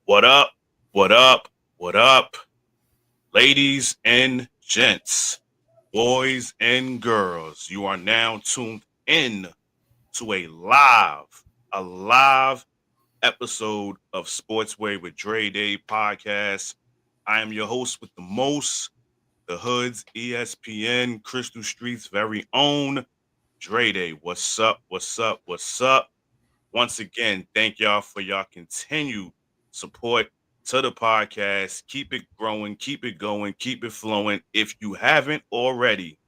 What up? What up? What up? Ladies and gents, boys and girls, you are now tuned in to a live episode of Sportsway with Dray podcast. I am your host with the most, the Hood's ESPN Crystal Street's very own Dray. What's up? What's up? What's up? Once again, thank y'all for y'all continued support to the podcast. Keep it growing, keep it going, keep it flowing. If you haven't already,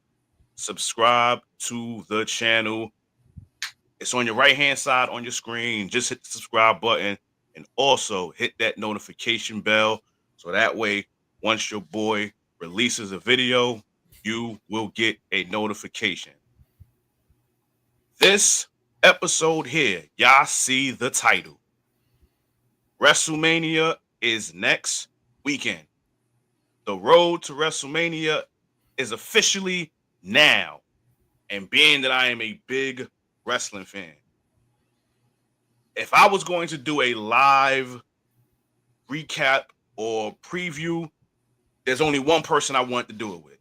subscribe to the channel. It's on your right hand side on your screen. Just hit the subscribe button and also hit that notification bell so that way, once your boy releases a video, you will get a notification. This episode here, y'all see the title. WrestleMania is next weekend. The road to WrestleMania is officially now. And being that I am a big wrestling fan, if I was going to do a live recap or preview, there's only one person I want to do it with.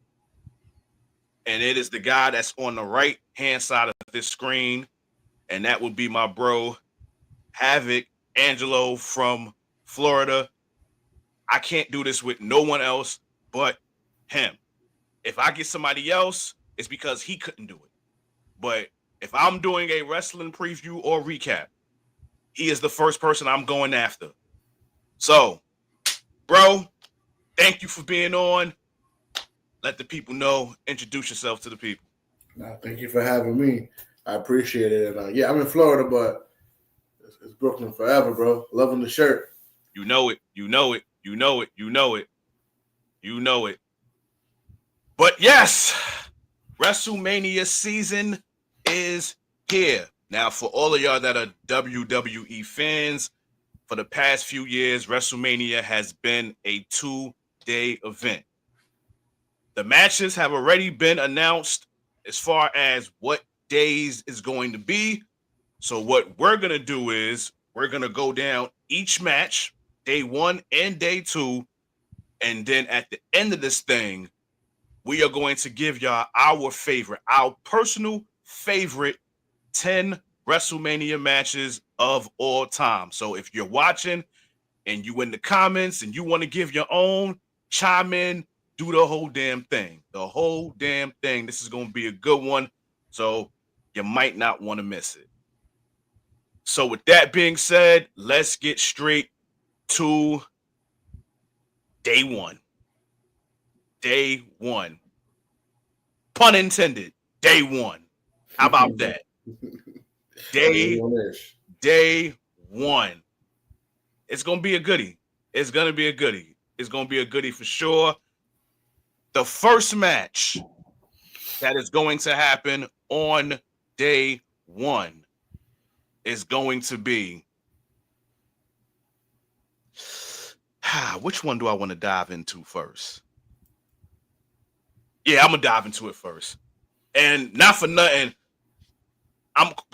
And it is the guy that's on the right hand side of this screen. And that would be my bro, Havoc, Angelo from Florida. I can't do this with no one else but him. If I get somebody else, it's because he couldn't do it. But if I'm doing a wrestling preview or recap, he is the first person I'm going after. So, bro, thank you for being on. Let the people know. Introduce yourself to the people. Nah, thank you for having me. I appreciate it. And I'm in Florida, but it's Brooklyn forever, bro. Loving the shirt. You know it. You know it. You know it. You know it. You know it. But yes, WrestleMania season is here. Now, for all of y'all that are WWE fans, for the past few years, WrestleMania has been a 2-day event. The matches have already been announced as far as what days is going to be. So what we're going to do is we're going to go down each match, day 1 and day 2. And then at the end of this thing, we are going to give y'all our personal favorite 10 WrestleMania matches of all time. So if you're watching and you in the comments and you want to give your own, chime in, do the whole damn thing. The whole damn thing. This is going to be a good one. So you might not want to miss it. So with that being said, let's get straight to day 1. Day 1. Pun intended. Day 1. How about that? Day 1. It's going to be a goodie. It's going to be a goodie. It's going to be a goodie for sure. The first match that is going to happen on day 1 is going to be, which one do I want to dive into first? Yeah, I'm going to dive into it first. And not for nothing,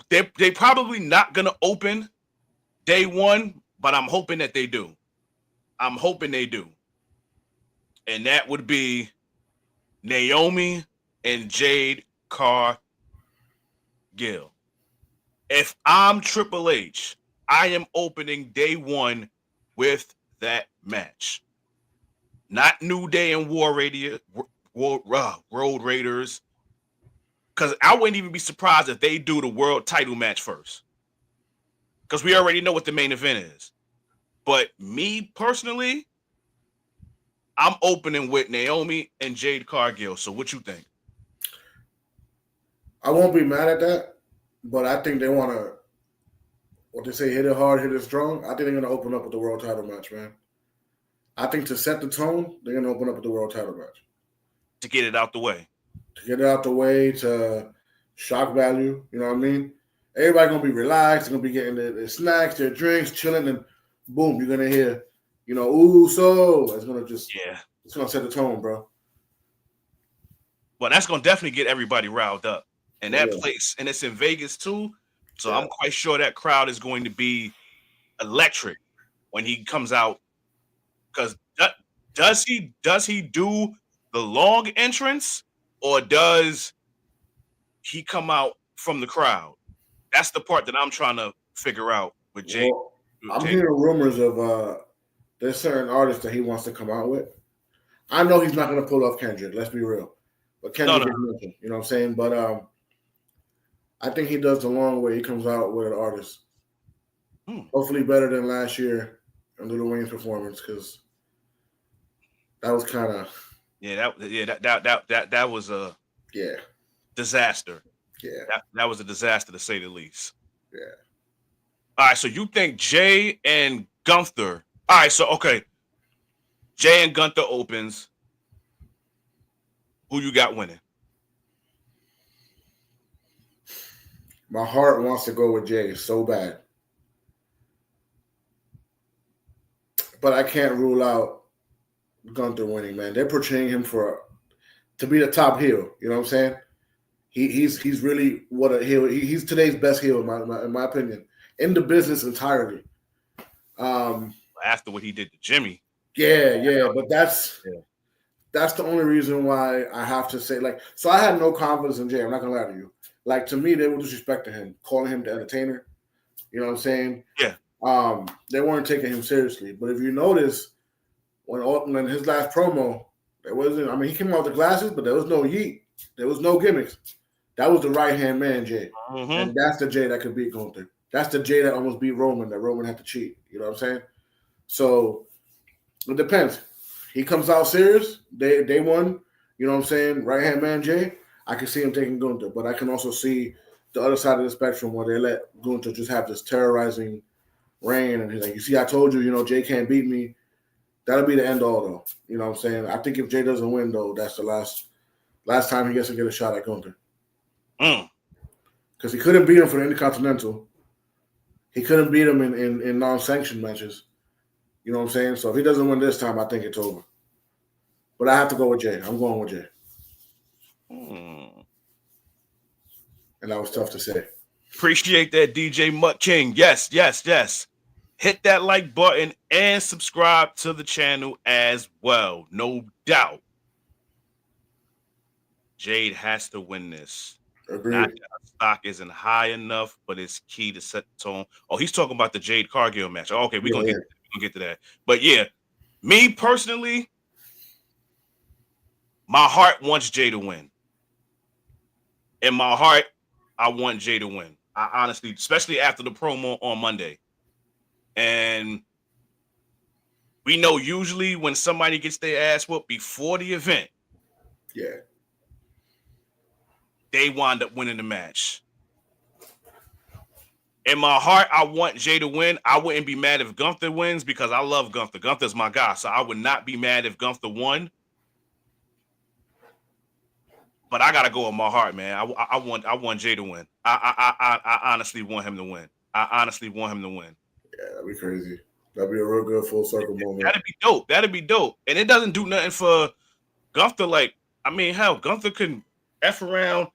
they probably not going to open day 1, but I'm hoping that they do. I'm hoping they do. And that would be Naomi and Jade Cargill. If I'm Triple H, I am opening day 1 with that match. Not New Day and Road Raiders. Because I wouldn't even be surprised if they do the world title match first. Because we already know what the main event is. But me personally, I'm opening with Naomi and Jade Cargill. So what you think? I won't be mad at that, but I think they want to, what they say, hit it hard, hit it strong. I think they're going to open up with the world title match, man. I think to set the tone, they're going to open up with the world title match. To get it out the way. To get it out the way, to shock value, you know what I mean? Everybody going to be relaxed. They're going to be getting their snacks, their drinks, chilling, and boom, you're going to hear, ooh, so it's going to just, it's going to set the tone, bro. Well, that's going to definitely get everybody riled up. And that place, and it's in Vegas too, so I'm quite sure that crowd is going to be electric. when he comes out, because does he do the long entrance, or does he come out from the crowd? That's the part that I'm trying to figure out with Jay. Well, I'm hearing rumors of there's certain artists that he wants to come out with. I know he's not going to pull off Kendrick. Let's be real, but Kendrick is mentioned. You know what I'm saying? But I think he does the long way. He comes out with an artist. Hopefully better than last year in Lil Wayne's performance, because that was kind of that was a disaster. Yeah, that was a disaster to say the least. Yeah. All right, so you think Jay and Gunther? All right, so okay, Jay and Gunther opens. Who you got winning? My heart wants to go with Jay so bad, but I can't rule out Gunther winning. Man, they're portraying him to be the top heel. You know what I'm saying? He's really what a heel. He's today's best heel in my opinion, in the business entirely. After what he did to Jimmy. Yeah, but that's the only reason why I have to say, like, so I had no confidence in Jay. I'm not gonna lie to you. Like, to me, they were disrespecting him, calling him the entertainer. You know what I'm saying? Yeah. They weren't taking him seriously. But if you notice, when his last promo, there wasn't. I mean, he came out with the glasses, but there was no yeet. There was no gimmicks. That was the right hand man, Jay, and that's the Jay that could beat Gunther. That's the Jay that almost beat Roman. That Roman had to cheat. You know what I'm saying? So it depends. He comes out serious. They won. You know what I'm saying? Right hand man Jay. I can see him taking Gunther, but I can also see the other side of the spectrum where they let Gunther just have this terrorizing reign, and he's like, "You see, I told you. Jay can't beat me." That'll be the end all, though. You know what I'm saying? I think if Jay doesn't win, though, that's the last time he gets to get a shot at Gunther. Because he couldn't beat him for the Intercontinental. He couldn't beat him in non-sanctioned matches. You know what I'm saying? So if he doesn't win this time, I think it's over. But I have to go with Jay. I'm going with Jay. And that was tough to say. Appreciate that, DJ Mutt King. Yes. Hit that like button and subscribe to the channel as well. No doubt. Jade has to win this. Agreed. Not that stock isn't high enough, but it's key to set the tone. Oh, he's talking about the Jade Cargill match. Okay, we're gonna get to that. But yeah, me personally, my heart wants Jay to win. In my heart, I want Jay to win. I honestly, especially after the promo on Monday. And we know usually when somebody gets their ass whooped before the event, they wind up winning the match. In my heart, I want Jay to win. I wouldn't be mad if Gunther wins because I love Gunther. Gunther's my guy, so I would not be mad if Gunther won. But I gotta go with my heart, man. I want Jay to win. I honestly want him to win. Yeah, that'd be crazy. That'd be a real good full circle moment. That'd be dope. And it doesn't do nothing for Gunther. Like, I mean, hell, Gunther can F around,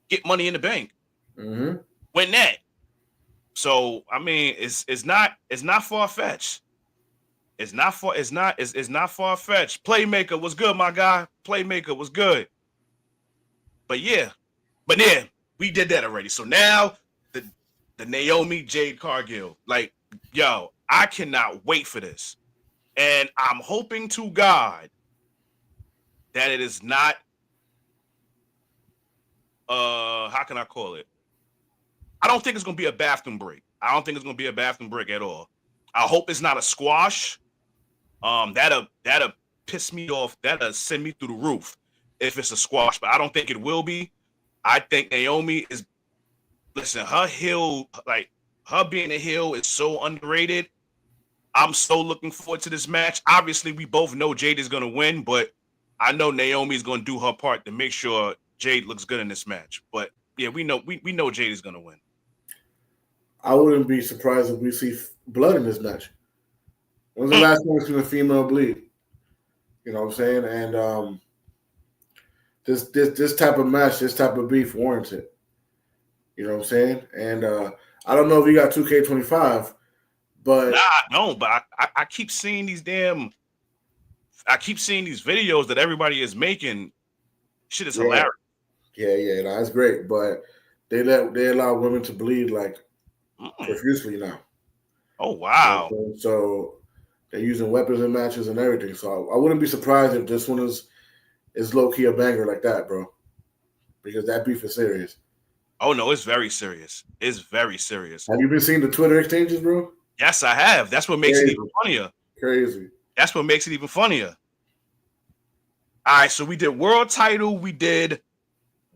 get Money in the Bank, win that. So I mean, it's not far fetched. It's not far fetched. Playmaker was good, my guy. Playmaker was good. But yeah, we did that already. So now the Naomi Jade Cargill, like, yo, I cannot wait for this, and I'm hoping to God that it is not. How can I call it? I don't think it's gonna be a bathroom break. I don't think it's gonna be a bathroom break at all. I hope it's not a squash. That'll piss me off. That'll send me through the roof if it's a squash, but I don't think it will be. I think Naomi is. Listen, her heel, like her being a heel, is so underrated. I'm so looking forward to this match. Obviously, we both know Jade is gonna win, but I know Naomi is gonna do her part to make sure Jade looks good in this match. But yeah, we know Jade is gonna win. I wouldn't be surprised if we see blood in this match. When's the last time we've seen a female bleed? You know what I'm saying? And this type of match, this type of beef warrants it. You know what I'm saying? And I don't know if you got 2K25, But nah, I don't. But I keep seeing these videos that everybody is making. Shit is hilarious. Yeah, that's great. But they allow women to bleed like profusely now. Oh wow. So they're using weapons in matches and everything. So I wouldn't be surprised if this one is low key a banger like that, bro. Because that beef is serious. Oh no, it's very serious. It's very serious. Have you been seeing the Twitter exchanges, bro? Yes, I have. That's what makes it even funnier. Crazy. That's what makes it even funnier. All right, so we did world title. We did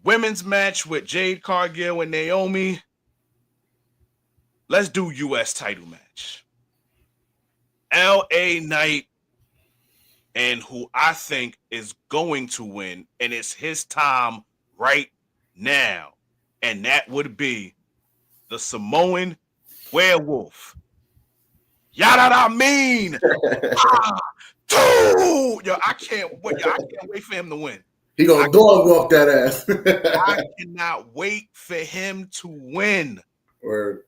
women's match with Jade Cargill and Naomi. Let's do U.S. title match. LA Knight and who I think is going to win, and it's his time right now. And that would be the Samoan Werewolf. Yada I mean. Yo, I can't wait. Yo, I can't wait for him to win. He gonna dog walk that ass. I cannot wait for him to win. Word.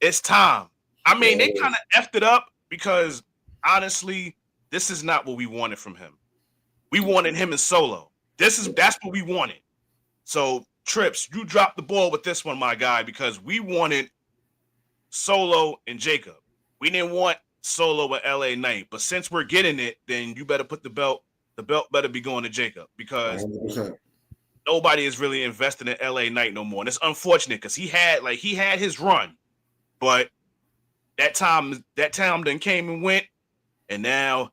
It's time. I mean, they kind of effed it up because honestly, this is not what we wanted from him. We wanted him in Solo. That's what we wanted. So, Trips, you dropped the ball with this one, my guy, because we wanted Solo and Jacob. We didn't want Solo with LA Knight. But since we're getting it, then you better put the belt better be going to Jacob because 100%. Nobody is really invested in LA Knight no more. And it's unfortunate because he had his run, but that time then came and went, and now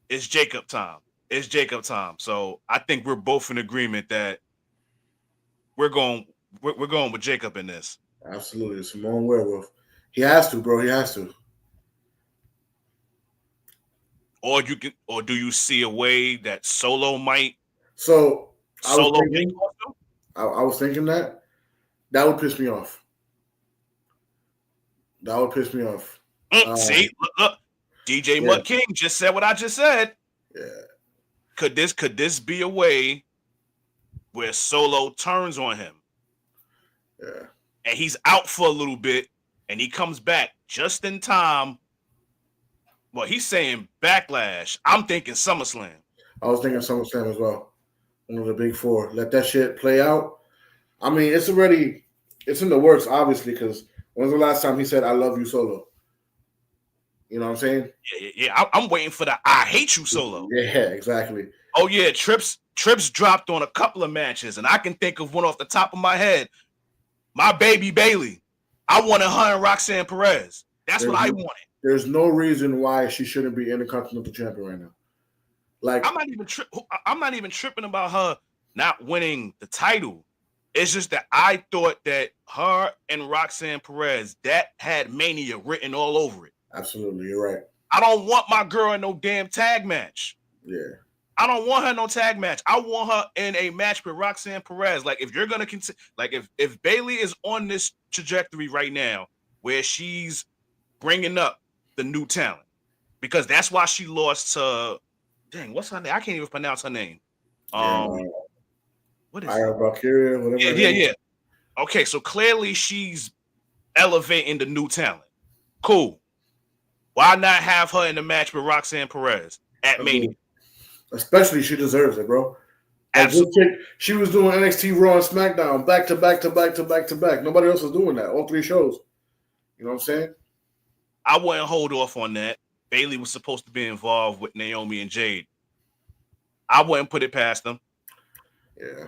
it's Jacob time. It's Jacob time. So I think we're both in agreement that we're going with Jacob in this. Absolutely. Samoan Werewolf. He has to, bro. He has to. Or do you see a way that Solo might? So I Solo was thinking that would piss me off. That would piss me off. See, look, DJ Mutt King just said what I just said. Yeah. Could this be a way where Solo turns on him? Yeah. And he's out for a little bit, and he comes back just in time. Well, he's saying Backlash. I'm thinking SummerSlam. I was thinking SummerSlam as well. One of the big four. Let that shit play out. I mean, it's in the works, obviously, because when's the last time he said, I love you, Solo? You know what I'm saying? Yeah. I'm waiting for the I hate you Solo. Yeah, exactly. Oh, yeah. Trips dropped on a couple of matches, and I can think of one off the top of my head. My baby Bailey. I wanted her and Roxanne Perez. That's what I wanted. There's no reason why she shouldn't be Intercontinental Champion right now. Like I'm not even tripping about her not winning the title. It's just that I thought that her and Roxanne Perez, that had Mania written all over it. Absolutely, you're right. I don't want my girl in no damn tag match. Yeah. I don't want her in no tag match. I want her in a match with Roxanne Perez. Like, if you're gonna if Bailey is on this trajectory right now where she's bringing up the new talent, because that's why she lost to what's her name? I can't even pronounce her name. What is Valkyria, whatever. Yeah. Okay, so clearly she's elevating the new talent. Cool. Why not have her in the match with Roxanne Perez at Mania? Especially she deserves it, bro. Absolutely. She was doing NXT Raw and SmackDown back to back. Nobody else was doing that. All three shows. You know what I'm saying? I wouldn't hold off on that. Bailey was supposed to be involved with Naomi and Jade. I wouldn't put it past them. Yeah.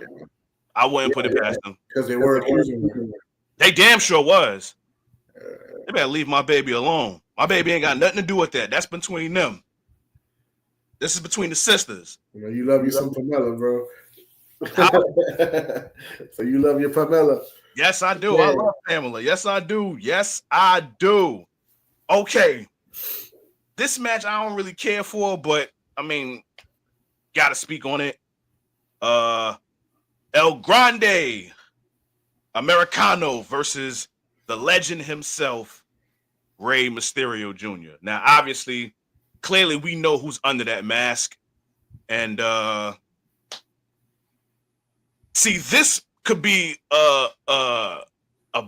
I wouldn't put it past them. Because they were accusing them. They damn sure was. They better leave my baby alone. My baby ain't got nothing to do with that. That's between them. This is between the sisters. You know, you love you some Pamela, bro. So you love your Pamela. Yes, I do. Yeah. I love Pamela. Yes, I do. Yes, I do. Okay. This match I don't really care for, but I mean, gotta speak on it. El Grande Americano versus the legend himself, Rey Mysterio Jr. Now, obviously, clearly we know who's under that mask. And see, this could be a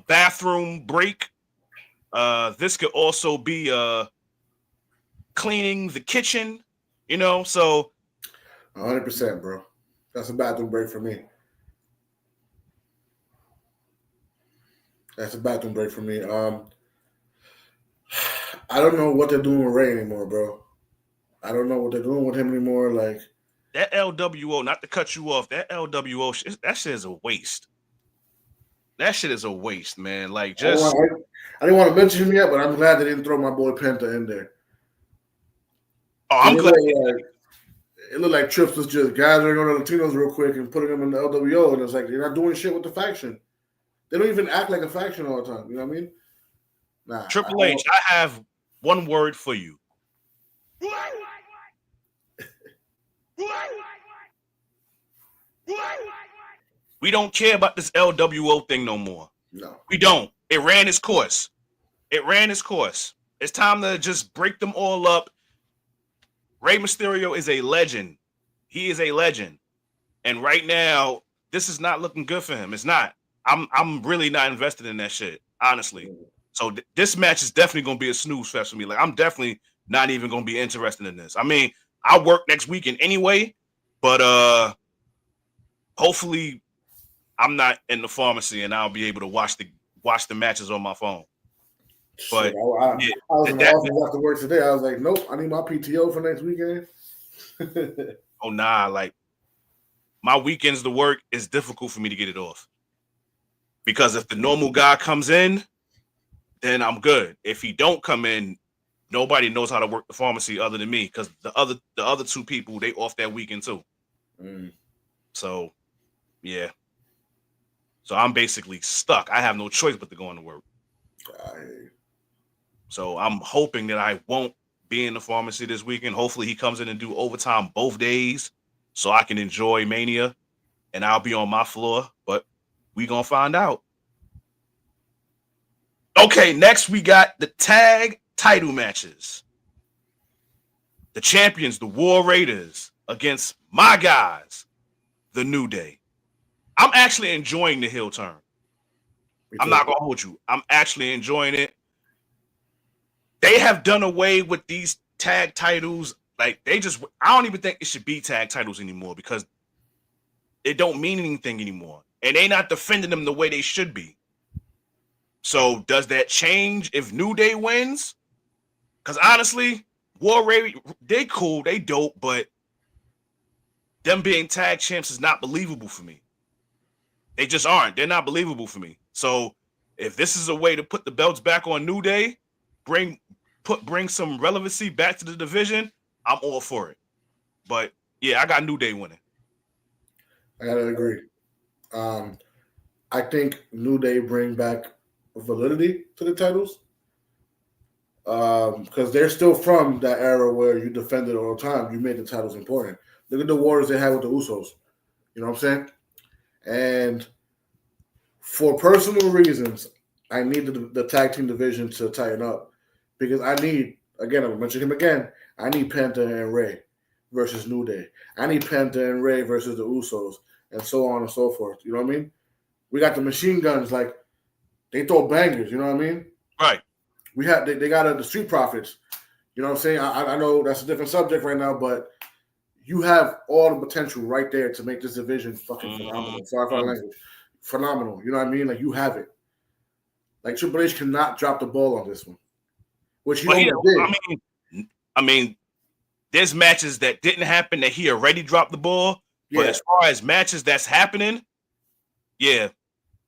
bathroom break This could also be cleaning the kitchen, so 100%, bro. That's a bathroom break for me. That's a bathroom break for me. I don't know what they're doing with Ray anymore, bro. I don't know what they're doing with him anymore. Like that LWO, not to cut you off, that LWO, that shit is a waste. That shit is a waste, man. Like, just I didn't want to mention him yet, but I'm glad they didn't throw my boy Penta in there. I'm glad. It looked like Trips was just gathering on the Latinos real quick and putting them in the LWO, and it's like they're not doing shit with the faction. They don't even act like a faction all the time. You know what I mean? Nah. Triple H, I have one word for you. We don't care about this LWO thing no more. No. We don't. It ran its course. It's time to just break them all up. Rey Mysterio is a legend. He is a legend. And right now, this is not looking good for him. It's not. I'm really not invested in that shit, honestly. So this match is definitely going to be a snooze fest for me. Like, I'm definitely not even going to be interested in this. I mean, I work next weekend anyway, but hopefully I'm not in the pharmacy and I'll be able to watch the matches on my phone. But I was in the office after work today. I was like, nope, I need my PTO for next weekend. Oh nah, like my weekends to work is difficult for me to get it off. Because if the normal guy comes in, then I'm good. If he don't come in, nobody knows how to work the pharmacy other than me. Because the other two people, they off that weekend too. So yeah. So I'm basically stuck. I have no choice but to go into work. So I'm hoping that I won't be in the pharmacy this weekend. Hopefully he comes in and do overtime both days so I can enjoy Mania and I'll be on my floor. But we gonna find out. Okay, next we got the tag title matches. The champions, the War Raiders, against my guys, the New Day. I'm actually enjoying the heel turn. I'm not gonna hold you. I'm actually enjoying it. They have done away with these tag titles. Like I don't even think it should be tag titles anymore because it don't mean anything anymore. And they not defending them the way they should be. So does that change if New Day wins? Because honestly, War Raiders, they cool, they dope, but them being tag champs is not believable for me. They just aren't. They're not believable for me. So if this is a way to put the belts back on New Day, bring some relevancy back to the division, I'm all for it. But yeah, I got New Day winning. I gotta agree. I think New Day bring back validity to the titles because they're still from that era where you defended all the time. You made the titles important. Look at the wars they had with the Usos. You know what I'm saying? And for personal reasons, I need the tag team division to tighten up because I need, again, I'll mention him again, I need Penta and Ray versus New Day. I need Penta and Ray versus the Usos and so on and so forth. You know what I mean? We got the machine guns, like, they throw bangers, you know what I mean? Right. We have they got the Street Profits. You know what I'm saying? I know that's a different subject right now, but you have all the potential right there to make this division fucking phenomenal. Sorry for the language. Phenomenal. You know what I mean? Like, you have it. Like, Triple H cannot drop the ball on this one. Which he almost did. I mean, there's matches that didn't happen that he already dropped the ball. Yeah. But as far as matches that's happening, yeah,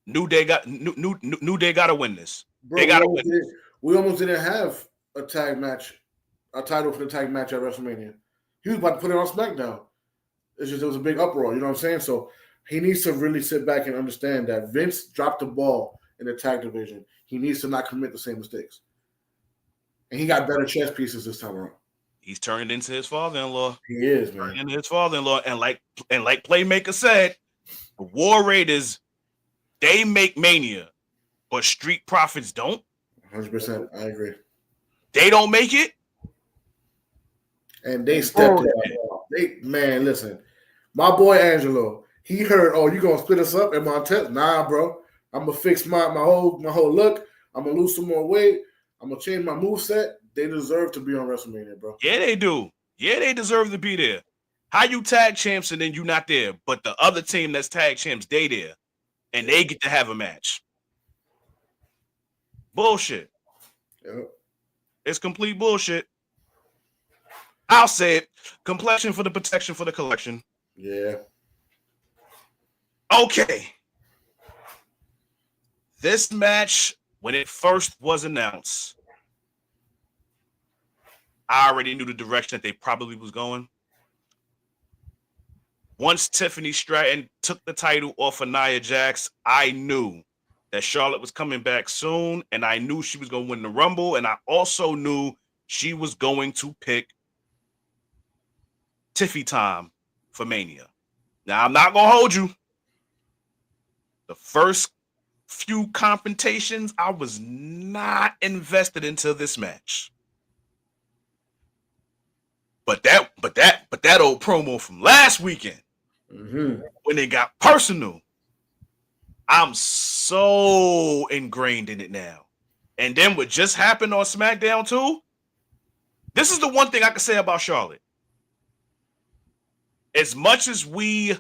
New Day got to win this. Bro, they got to win this. We almost didn't have a title for the tag match at WrestleMania. He was about to put it on SmackDown. It's just, it was a big uproar, you know what I'm saying? So he needs to really sit back and understand that Vince dropped the ball in the tag division. He needs to not commit the same mistakes. And he got better chess pieces this time around. He's turned into his father-in-law. He is, man. Turned into his father-in-law. And like Playmaker said, the War Raiders, they make Mania, but Street Profits don't. 100%. I agree. They don't make it. And they stepped it. Man, listen. My boy Angelo, he heard, oh, you gonna split us up at Montez? Nah, bro. I'm gonna fix my whole look. I'm gonna lose some more weight. I'm gonna change my moveset. They deserve to be on WrestleMania, bro. Yeah, they do. Yeah, they deserve to be there. How you tag champs and then you not there, but the other team that's tag champs, they there, and they get to have a match. Bullshit. Yep. It's complete bullshit. I'll say it. Complexion for the protection for the collection. Yeah. Okay. This match, when it first was announced, I already knew the direction that they probably was going. Once Tiffany Stratton took the title off of Nia Jax, I knew that Charlotte was coming back soon, and I knew she was going to win the Rumble, and I also knew she was going to pick Tiffy time for Mania. Now, I'm not going to hold you. The first few confrontations, I was not invested into this match. But that old promo from last weekend, when it got personal, I'm so ingrained in it now. And then what just happened on SmackDown too, this is the one thing I can say about Charlotte. As much as we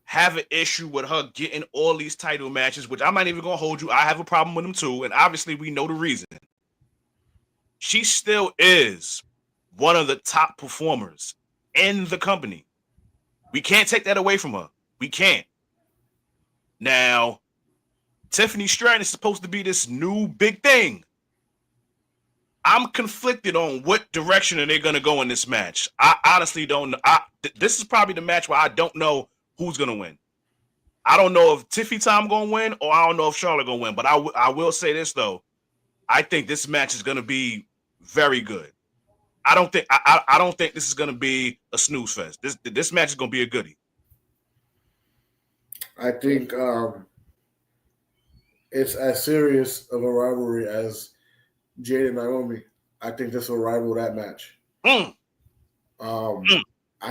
have an issue with her getting all these title matches, which I'm not even going to hold you, I have a problem with them too, and obviously we know the reason. She still is one of the top performers in the company. We can't take that away from her. We can't. Now, Tiffany Stratton is supposed to be this new big thing. I'm conflicted on what direction are they going to go in this match. I honestly don't know. This is probably the match where I don't know who's going to win. I don't know if Tiffy time going to win, or I don't know if Charlotte going to win. But I will say this, though. I think this match is going to be very good. I don't think this is going to be a snooze fest. This match is going to be a goodie. I think it's as serious of a rivalry as Jade and Naomi. I think this will rival that match. I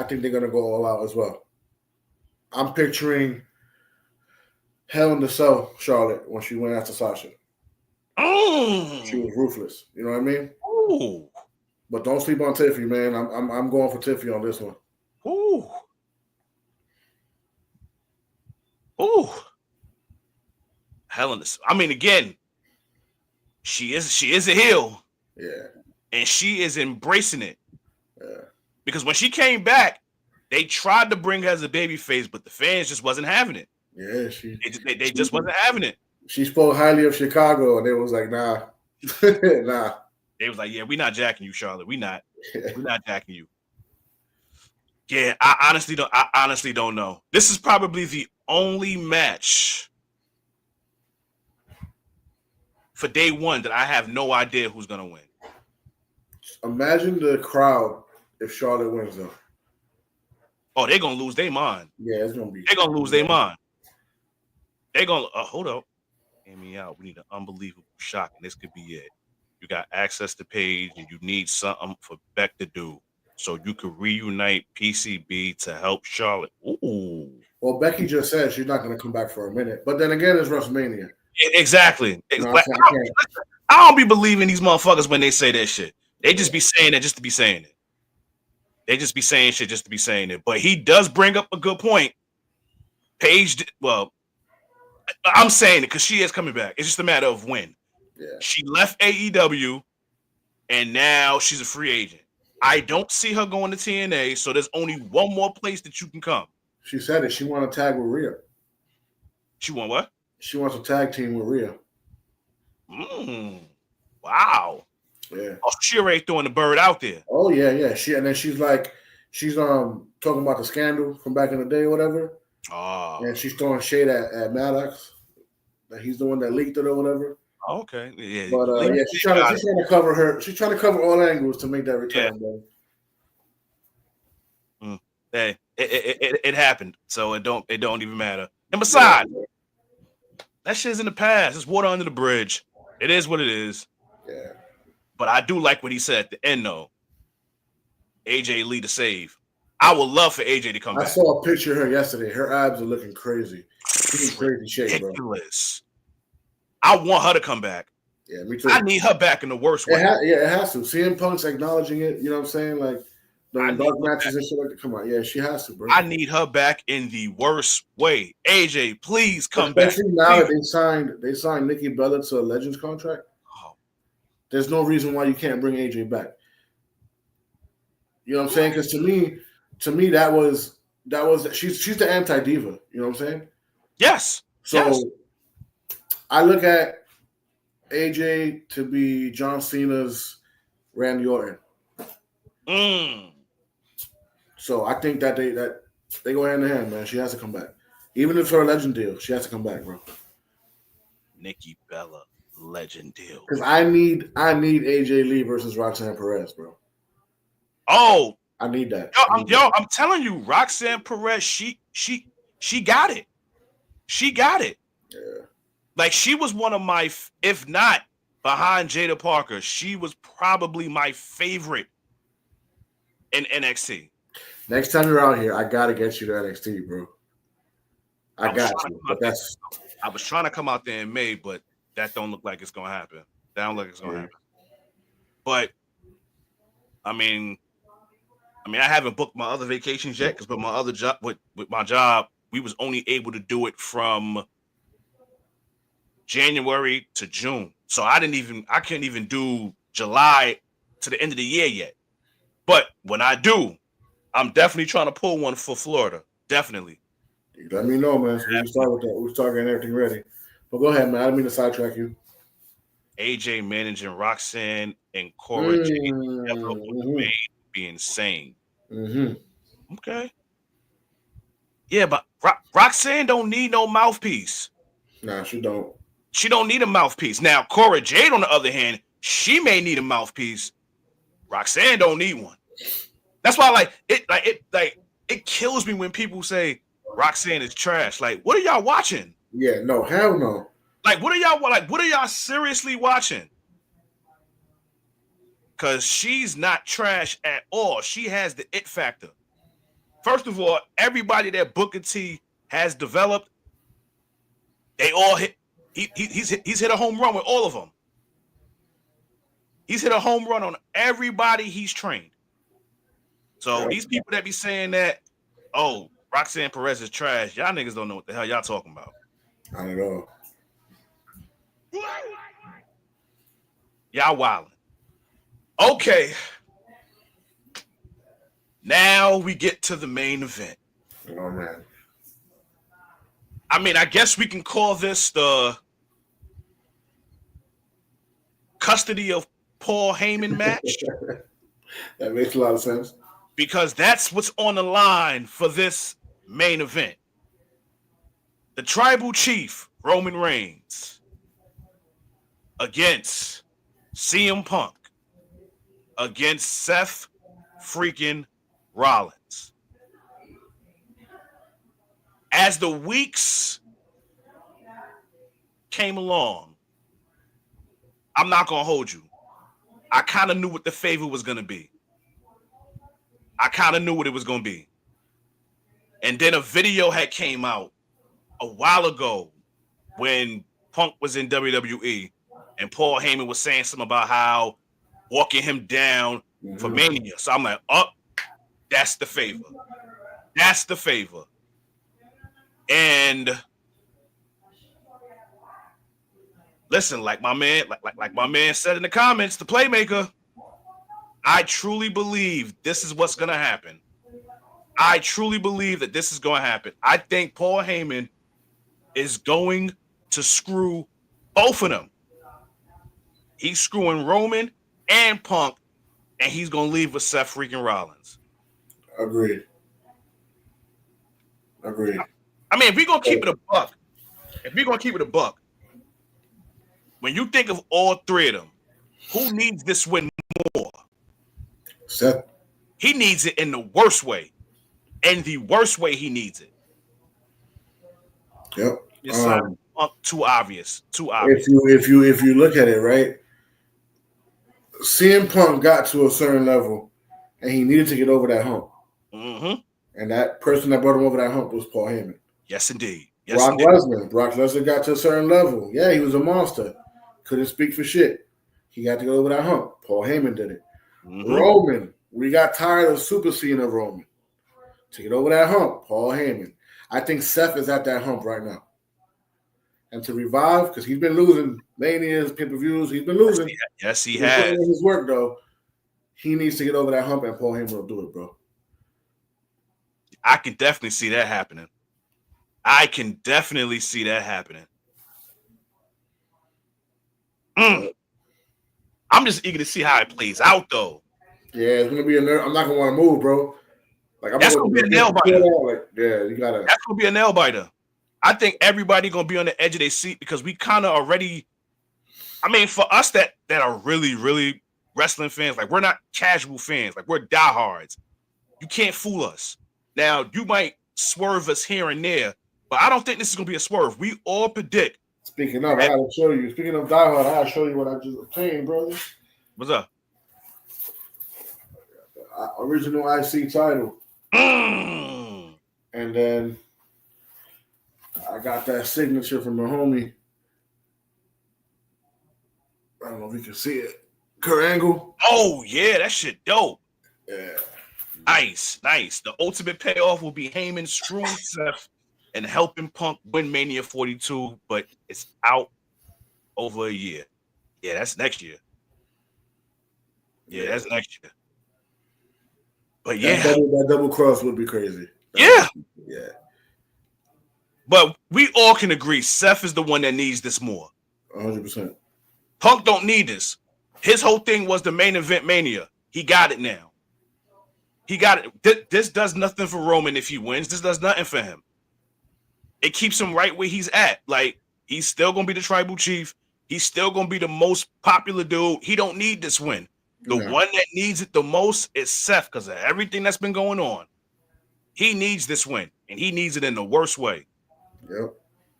think they're going to go all out as well. I'm picturing Hell in the Cell Charlotte when she went after Sasha. She was ruthless. You know what I mean? Ooh. But don't sleep on Tiffy, man. I'm going for Tiffy on this one. Ooh. Ooh. Hell in the... I mean, again, she is a heel. Yeah. And she is embracing it. Yeah. Because when she came back, they tried to bring her as a babyface, but the fans just wasn't having it. Yeah, they just wasn't having it. She spoke highly of Chicago, and they was like, nah. Nah. They was like, yeah, we're not jacking you, Charlotte. We're not jacking you. Yeah, I honestly don't know. This is probably the only match for day one that I have no idea who's gonna win. Imagine the crowd if Charlotte wins, though. Oh, they're gonna lose their mind. Yeah, it's gonna be. They're gonna lose their mind. They're gonna hold up. Hear me out. We need an unbelievable shock, and this could be it. You got access to Paige, and you need something for Beck to do, so you could reunite PCB to help Charlotte. Ooh. Well, Becky just said she's not going to come back for a minute, but then again, it's WrestleMania. Exactly. No, I don't be believing these motherfuckers when they say that shit. They just be saying it just to be saying it. They just be saying shit just to be saying it. But he does bring up a good point. Paige, well, I'm saying it because she is coming back. It's just a matter of when. Yeah. She left AEW, and now she's a free agent. I don't see her going to TNA, so there's only one more place that you can come. She said it. She wants to tag with Rhea. She want what? She wants a tag team with Rhea. Wow. Yeah. Oh, she already throwing the bird out there. Oh yeah. She's talking about the scandal from back in the day or whatever. Oh. And she's throwing shade at Maddox. That he's the one that leaked it or whatever. Okay. Yeah. But she's trying to cover her. She's trying to cover all angles to make that return, brother. Hey, it happened, so it don't even matter. And besides, that shit's in the past. It's water under the bridge. It is what it is. Yeah. But I do like what he said at the end, though. AJ Lee to save. I would love for AJ to come back. I saw a picture of her yesterday. Her abs are looking crazy. She's in crazy shape, bro. Ridiculous. I want her to come back. Yeah, me too. I need her back in the worst way. It has to. CM Punk's acknowledging it. You know what I'm saying? Like the dark matches and shit like that. Come on, yeah, she has to, bro. I need her back in the worst way. AJ, please come Especially back. now Please. that they signed Nikki Bella to a Legends contract. Oh. There's no reason why you can't bring AJ back. You know what I'm saying? Because to me, that was she's the anti-diva. You know what I'm saying? Yes. So yes. I look at AJ to be John Cena's Randy Orton. So I think that they go hand in hand, man. She has to come back. Even if for a legend deal, she has to come back, bro. Nikki Bella, legend deal. Because I need AJ Lee versus Roxanne Perez, bro. Oh, I need that. I'm telling you, Roxanne Perez, she got it. She got it. Yeah. Like she was one of my, if not behind Jada Parker, she was probably my favorite in NXT. Next time you're out here, I gotta get you to NXT, bro. I got you. But I was trying to come out there in May, but that don't look like it's gonna happen. That don't look like it's gonna happen. But I mean, I haven't booked my other vacations yet because my other job with my job, we was only able to do it from January to June. So I couldn't even do July to the end of the year yet. But when I do, I'm definitely trying to pull one for Florida. Definitely. Let me know, man. So we can start with that. We're start getting everything ready. But go ahead, man. I didn't mean to sidetrack you. AJ managing Roxanne and Cora Jade would be insane. Okay. Yeah, but Roxanne don't need no mouthpiece. Nah, she don't. She don't need a mouthpiece. Now, Cora Jade, on the other hand, she may need a mouthpiece. Roxanne don't need one. That's why, it kills me when people say Roxanne is trash. Like, what are y'all watching? Yeah, no, hell no. Like, what are y'all seriously watching? Because she's not trash at all. She has the it factor. First of all, everybody that Booker T has developed, they all hit. He's hit a home run with all of them. He's hit a home run on everybody he's trained. So these people that be saying that, oh, Roxanne Perez is trash, y'all niggas don't know what the hell y'all talking about. Not at all. Y'all wildin'. Okay. Now we get to the main event. Oh, man. I guess we can call this the custody of Paul Heyman match. That makes a lot of sense. Because that's what's on the line for this main event. The tribal chief, Roman Reigns, against CM Punk, against Seth freaking Rollins. As the weeks came along, I'm not going to hold you. I kind of knew what the favor was going to be. I kind of knew what it was going to be. And then a video had came out a while ago when Punk was in WWE and Paul Heyman was saying something about how walking him down for Mania. So I'm like, oh, that's the favor. That's the favor. And listen, like my man said in the comments, the playmaker, I truly believe this is what's going to happen. I truly believe that this is going to happen. I think Paul Heyman is going to screw both of them. He's screwing Roman and Punk, and he's going to leave with Seth freaking Rollins. Agreed. If we're going to keep it a buck, when you think of all three of them, who needs this win more? Seth. He needs it in the worst way. In the worst way he needs it. Yep. It's too obvious. If you look at it, right, CM Punk got to a certain level, and he needed to get over that hump. And that person that brought him over that hump was Paul Heyman. Yes, indeed. Brock Lesnar got to a certain level. Yeah, he was a monster. couldn't speak for shit. He got to go over that hump. Paul Heyman did it. Mm-hmm. Roman, we got tired of superseding of Roman. To get over that hump, Paul Heyman. I think Seth is at that hump right now. And to revive, because he's been losing Manias, pay-per-views, he's been losing. Yes, he has. In his work, though, he needs to get over that hump, and Paul Heyman will do it, bro. I can definitely see that happening. I can definitely see that happening. I'm just eager to see how it plays out, though. Yeah, it's gonna be a nerve. I'm not gonna want to move, bro. Like that's gonna be a nail biter. Like, yeah, you gotta. That's gonna be a nail biter. I think everybody gonna be on the edge of their seat because we kind of already. I mean, for us that are really, really wrestling fans, like we're not casual fans, like we're diehards. You can't fool us. Now you might swerve us here and there, but I don't think this is gonna be a swerve. We all predict. Speaking of, I gotta show you. Speaking of diehard, I gotta show you what I just obtained, brother. What's up? Original IC title. And then I got that signature from the homie. I don't know if you can see it. Kurt Angle. Oh, yeah, that shit dope. Yeah. Nice. The ultimate payoff will be Heyman screwing Seth and helping Punk win Mania 42, but it's out over a year. Yeah, that's next year. Yeah, that's next year. But yeah. That double cross would be crazy. Yeah. Yeah. But we all can agree Seth is the one that needs this more. 100%. Punk don't need this. His whole thing was the main event Mania. He got it now. He got it. This does nothing for Roman if he wins. This does nothing for him. It keeps him right where he's at. Like, he's still going to be the tribal chief. He's still going to be the most popular dude. He don't need this win. The one that needs it the most is Seth because of everything that's been going on. He needs this win, and he needs it in the worst way. Yep.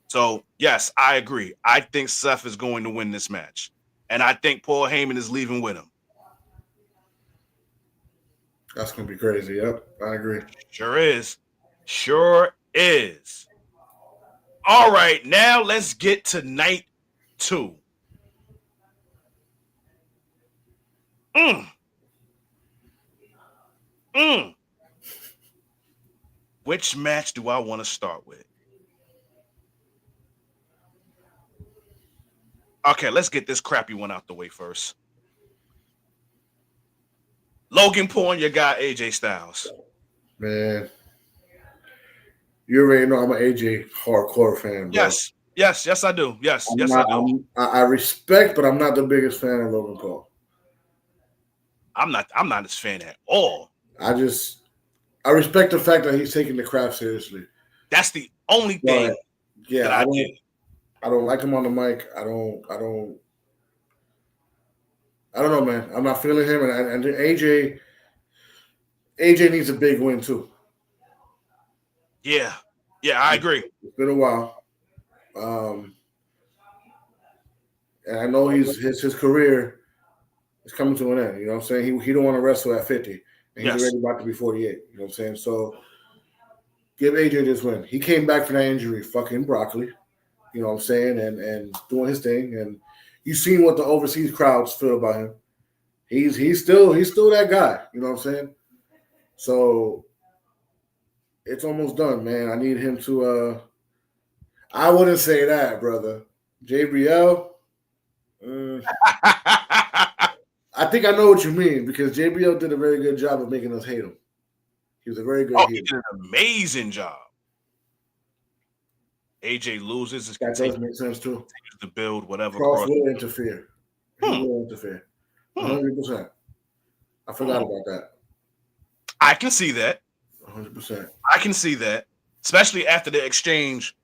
So, yes, I agree. I think Seth is going to win this match, and I think Paul Heyman is leaving with him. That's going to be crazy. Yep, I agree. Sure is. All right, now let's get to night 2. Which match do I want to start with? Okay, let's get this crappy one out the way first. Logan Paul and your guy AJ Styles. Man, you already know I'm an AJ hardcore fan, bro. Yes, I do. Yes, I do. I respect, but I'm not the biggest fan of Logan Paul. I'm not his fan at all. I respect the fact that he's taking the craft seriously. That's the only thing. Yeah, I don't like him on the mic. I don't know, man. I'm not feeling him, and AJ needs a big win too. Yeah, I agree. It's been a while, and I know his career is coming to an end. You know what I'm saying? He don't want to wrestle at 50, and he's already about to be 48. You know what I'm saying? So give AJ this win. He came back from that injury, fucking broccoli. You know what I'm saying? And doing his thing. And you've seen what the overseas crowds feel about him. He's still that guy. You know what I'm saying? So it's almost done, man. I need him to I wouldn't say that, brother. JBL. I think I know what you mean because JBL did a very good job of making us hate him. He was a very good heel. He did an amazing job. AJ loses. That does make sense too. Continues to build whatever. Cross will interfere. He will interfere. 100%. I forgot about that. I can see that. 100%. I can see that. Especially after the exchange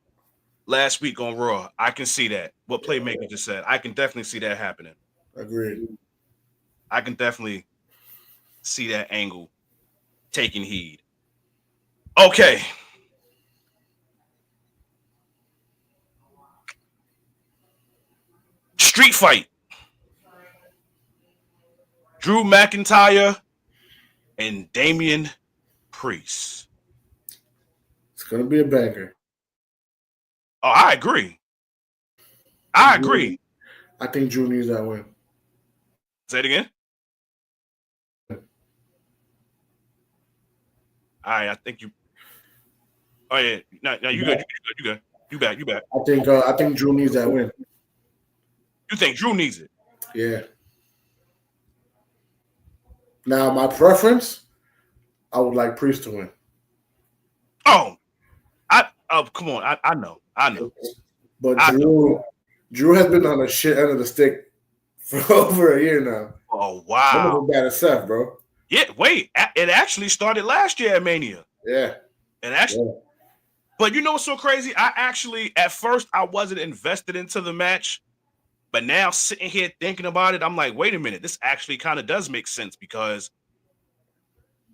last week on Raw. I can see that. What Playmaker just said. I can definitely see that happening. Agreed. I can definitely see that angle taking heed. Okay. Street fight. Drew McIntyre and Damian Priest. It's going to be a banger. Oh, I agree. I think Drew needs that win. Say it again. All right, I think you. Oh yeah, no, you good. You good. You back. I think Drew needs that win. You think Drew needs it? Yeah. Now my preference, I would like Priest to win. Oh, come on. I know. But Drew has been on the shit end of the stick for over a year now. Oh wow. Almost as bad as Seth, bro. Yeah. Wait. It actually started last year at Mania. Yeah. And actually. Yeah. But you know what's so crazy? I actually, at first, I wasn't invested into the match. But now sitting here thinking about it, I'm like, wait a minute. This actually kind of does make sense because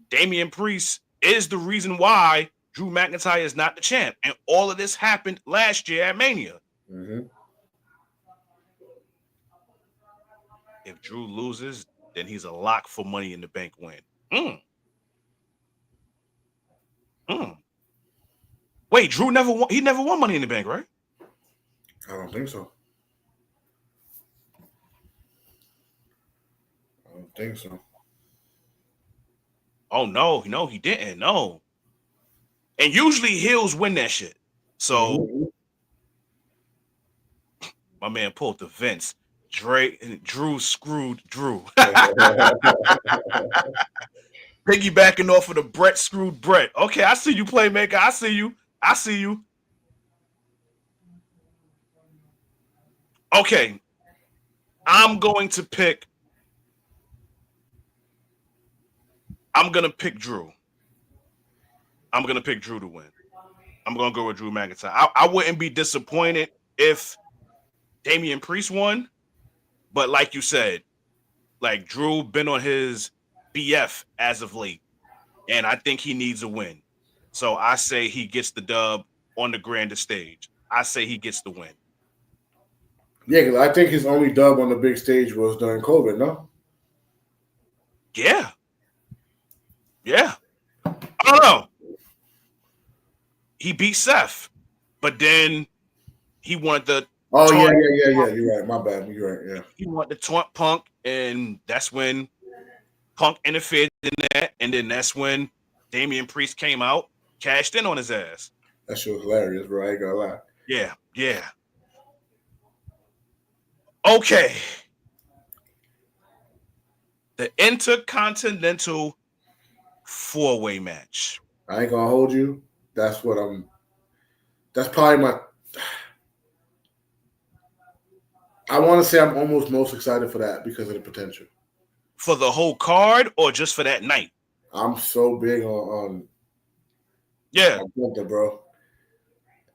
Damian Priest is the reason why Drew McIntyre is not the champ. And all of this happened last year at Mania. Mm-hmm. If Drew loses, then he's a lock for Money in the Bank win. Wait, Drew never won. He never won Money in the Bank, right? I don't think so. Oh no, he didn't. No. And usually heels win that shit. So my man pulled the Vince. Drew screwed Drew. Piggybacking off of the Brett screwed Brett. Okay, I see you, playmaker. I see you. Okay. I'm going to pick Drew. I'm going to pick Drew to win. I'm going to go with Drew McIntyre. I wouldn't be disappointed if Damian Priest won, but like you said, like Drew been on his BF as of late, and I think he needs a win. So I say he gets the dub on the grandest stage. I say he gets the win. Yeah, because I think his only dub on the big stage was during COVID, no? Yeah. I don't know. He beat Seth, but then he wanted the yeah. You're right. My bad. You're right. Yeah. He wanted to taunt Punk, and that's when Punk interfered in that, and then that's when Damian Priest came out, cashed in on his ass. That shit was hilarious, bro. I ain't gonna lie. Yeah. Okay. The Intercontinental 4-way match. I ain't gonna hold you. That's probably my. I want to say I'm almost most excited for that because of the potential. For the whole card or just for that night? I'm so big on Penta, bro.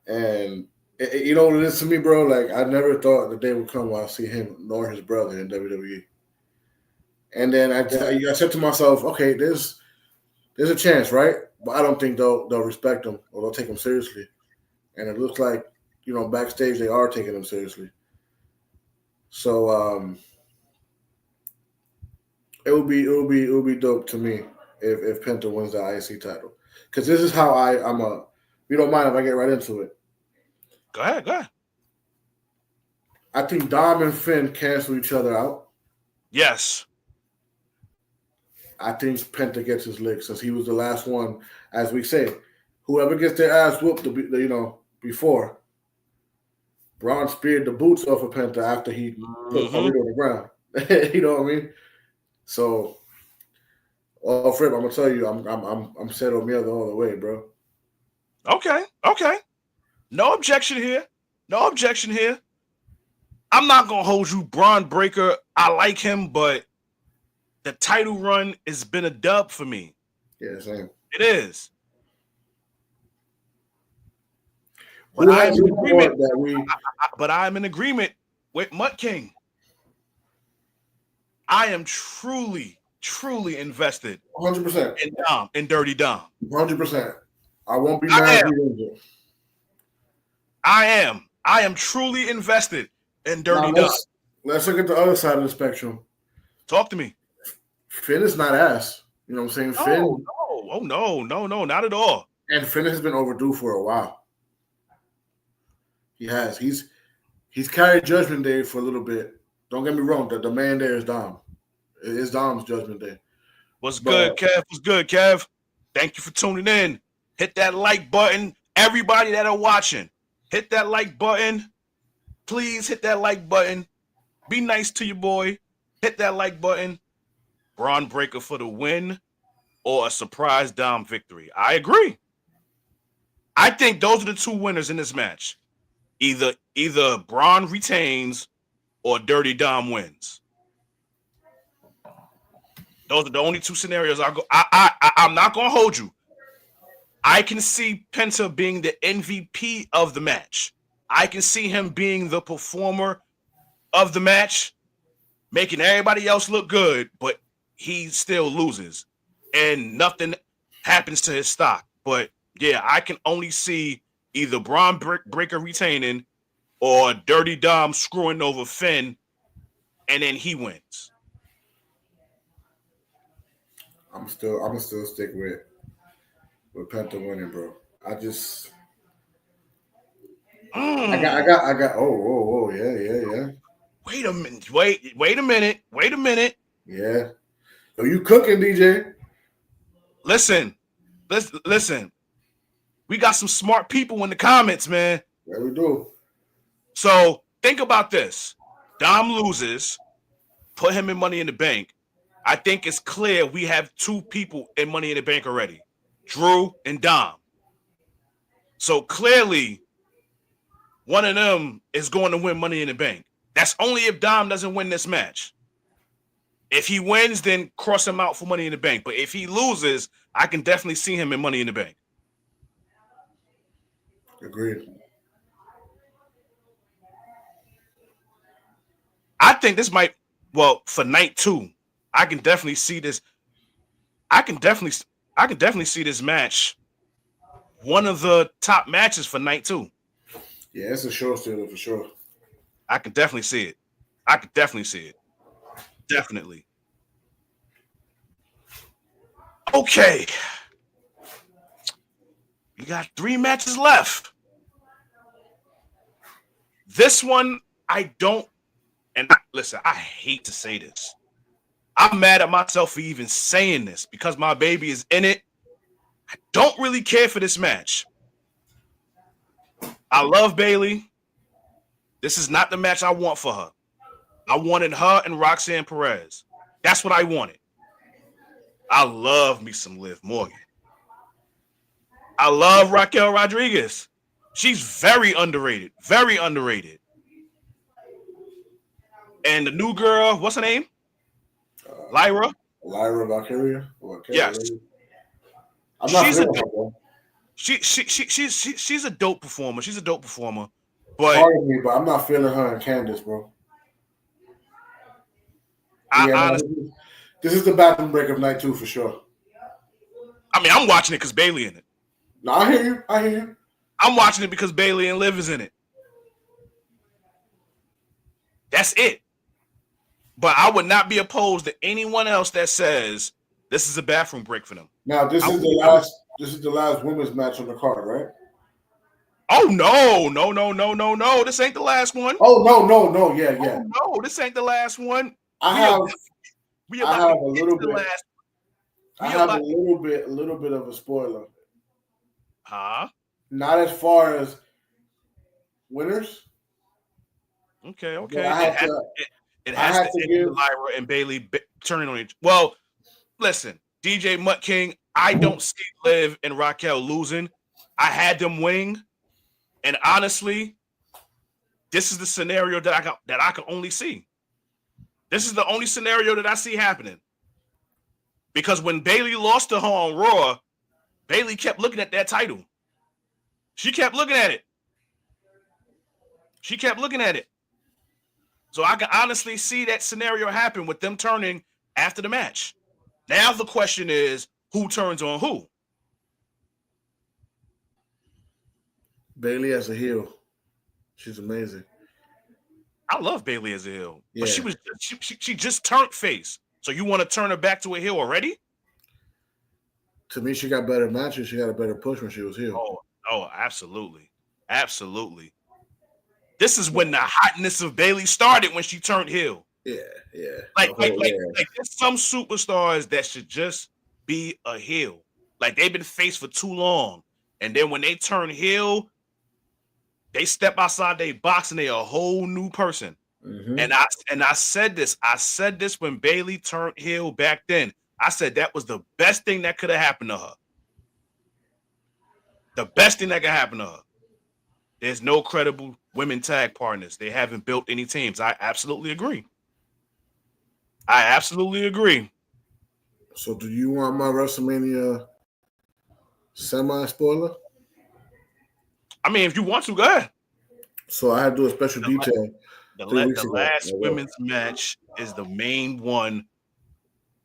And you know what it is to me, bro? Like, I never thought the day would come where I see him nor his brother in WWE. And then I said to myself, okay, there's a chance, right? But I don't think they'll respect him or they'll take him seriously. And it looks like, backstage they are taking him seriously. So it would be dope to me if Penta wins the IC title. Because this is how I'm a. You don't mind if I get right into it? Go ahead. I think Dom and Finn cancel each other out. Yes. I think Penta gets his lick since he was the last one, as we say. Whoever gets their ass whooped, before. Braun speared the boots off of Penta after he put Carlito on the ground. You know what I mean? So, Fred, I'm gonna tell you, I'm set on Mierda all the way, bro. Okay. No objection here. I'm not gonna hold you, Braun Breaker. I like him, but the title run has been a dub for me. Yeah, same. It is. But I'm in agreement with Mutt King. I am truly invested 100% in Dirty Dom. 100%. I won't be mad if he wins it. I am truly invested in Dirty Dom. Let's look at the other side of the spectrum. Talk to me. Finn is not ass. You know what I'm saying? Finn. No, not at all. And Finn has been overdue for a while. He has. He's carried Judgment Day for a little bit, Don't get me wrong. The man there is Dom. It's Dom's judgment day. What's good, Kev? What's good, Kev? Thank you for tuning in. Hit that like button. Everybody that are watching, hit that like button. Please hit that like button. Be nice to your boy. Hit that like button. Braun Breaker for the win or a surprise Dom victory. I agree. I think those are the two winners in this match. Either Braun retains or Dirty Dom wins. Those are the only two scenarios I'm not gonna hold you. I can see Penta being the MVP of the match. I can see him being the performer of the match, making everybody else look good, but he still loses, and nothing happens to his stock. But yeah, I can only see either Braun Breaker retaining or Dirty Dom screwing over Finn, and then he wins. I'm gonna still stick with Penta winning, bro. I got. Oh, yeah. Wait a minute. Yeah. Are you cooking, DJ? Listen. We got some smart people in the comments, man. Yeah, we do. So think about this. Dom loses, put him in Money in the Bank. I think it's clear we have two people in Money in the Bank already, Drew and Dom. So clearly, one of them is going to win Money in the Bank. That's only if Dom doesn't win this match. If he wins, then cross him out for Money in the Bank. But if he loses, I can definitely see him in Money in the Bank. Agreed. I think this might, for night 2, I can definitely see this. I can definitely see this match one of the top matches for night 2. Yeah, it's a show stealer for sure. I can definitely see it. Definitely. Okay. We got 3 matches left. This one, I don't, and listen, I hate to say this. I'm mad at myself for even saying this because my baby is in it. I don't really care for this match. I love Bayley. This is not the match I want for her. I wanted her and Roxanne Perez. That's what I wanted. I love me some Liv Morgan. I love Raquel Rodriguez. She's very underrated. Very underrated. And the new girl, what's her name? Lyra Valkyria. Yes. I'm not feeling her, bro. She's a dope performer. But pardon me, but I'm not feeling her and Candice, bro. Honestly, this is the bathroom break of night 2 for sure. I mean, I'm watching it because Bayley in it. No, I hear you. I'm watching it because Bayley and Liv is in it. That's it. But I would not be opposed to anyone else that says this is a bathroom break for them. Now, this is the last women's match on the card, right? Oh no! This ain't the last one. Oh no! Yeah. Oh, no, this ain't the last one. I have a little bit of a spoiler. Huh? Not as far as winners. Okay. It has to give Lyra and Bayley turning on each. Well, listen, DJ Mutt King, I don't see Liv and Raquel losing. I had them winning, and honestly, this is the scenario that I can only see. This is the only scenario that I see happening. Because when Bayley lost to her on Raw, Bayley kept looking at that title. She kept looking at it. So I can honestly see that scenario happen with them turning after the match. Now the question is, who turns on who? Bayley as a heel. She's amazing. I love Bayley as a heel. Yeah. But she just turned face. So you want to turn her back to a heel already? To me, she got better matches. She got a better push when she was heel. Oh, absolutely. Absolutely. This is when the hotness of Bayley started when she turned heel. Yeah. Like there's some superstars that should just be a heel. Like they've been face for too long, and then when they turn heel, they step outside their box and they're a whole new person. Mm-hmm. And I said this. I said this when Bayley turned heel back then. I said that was the best thing that could have happened to her. The best thing that could happen to her. There's no credible women tag partners. They haven't built any teams. I absolutely agree. So, do you want my WrestleMania semi-spoiler? I mean, if you want to, go ahead. So, I had to do a special detail. The last women's match is the main one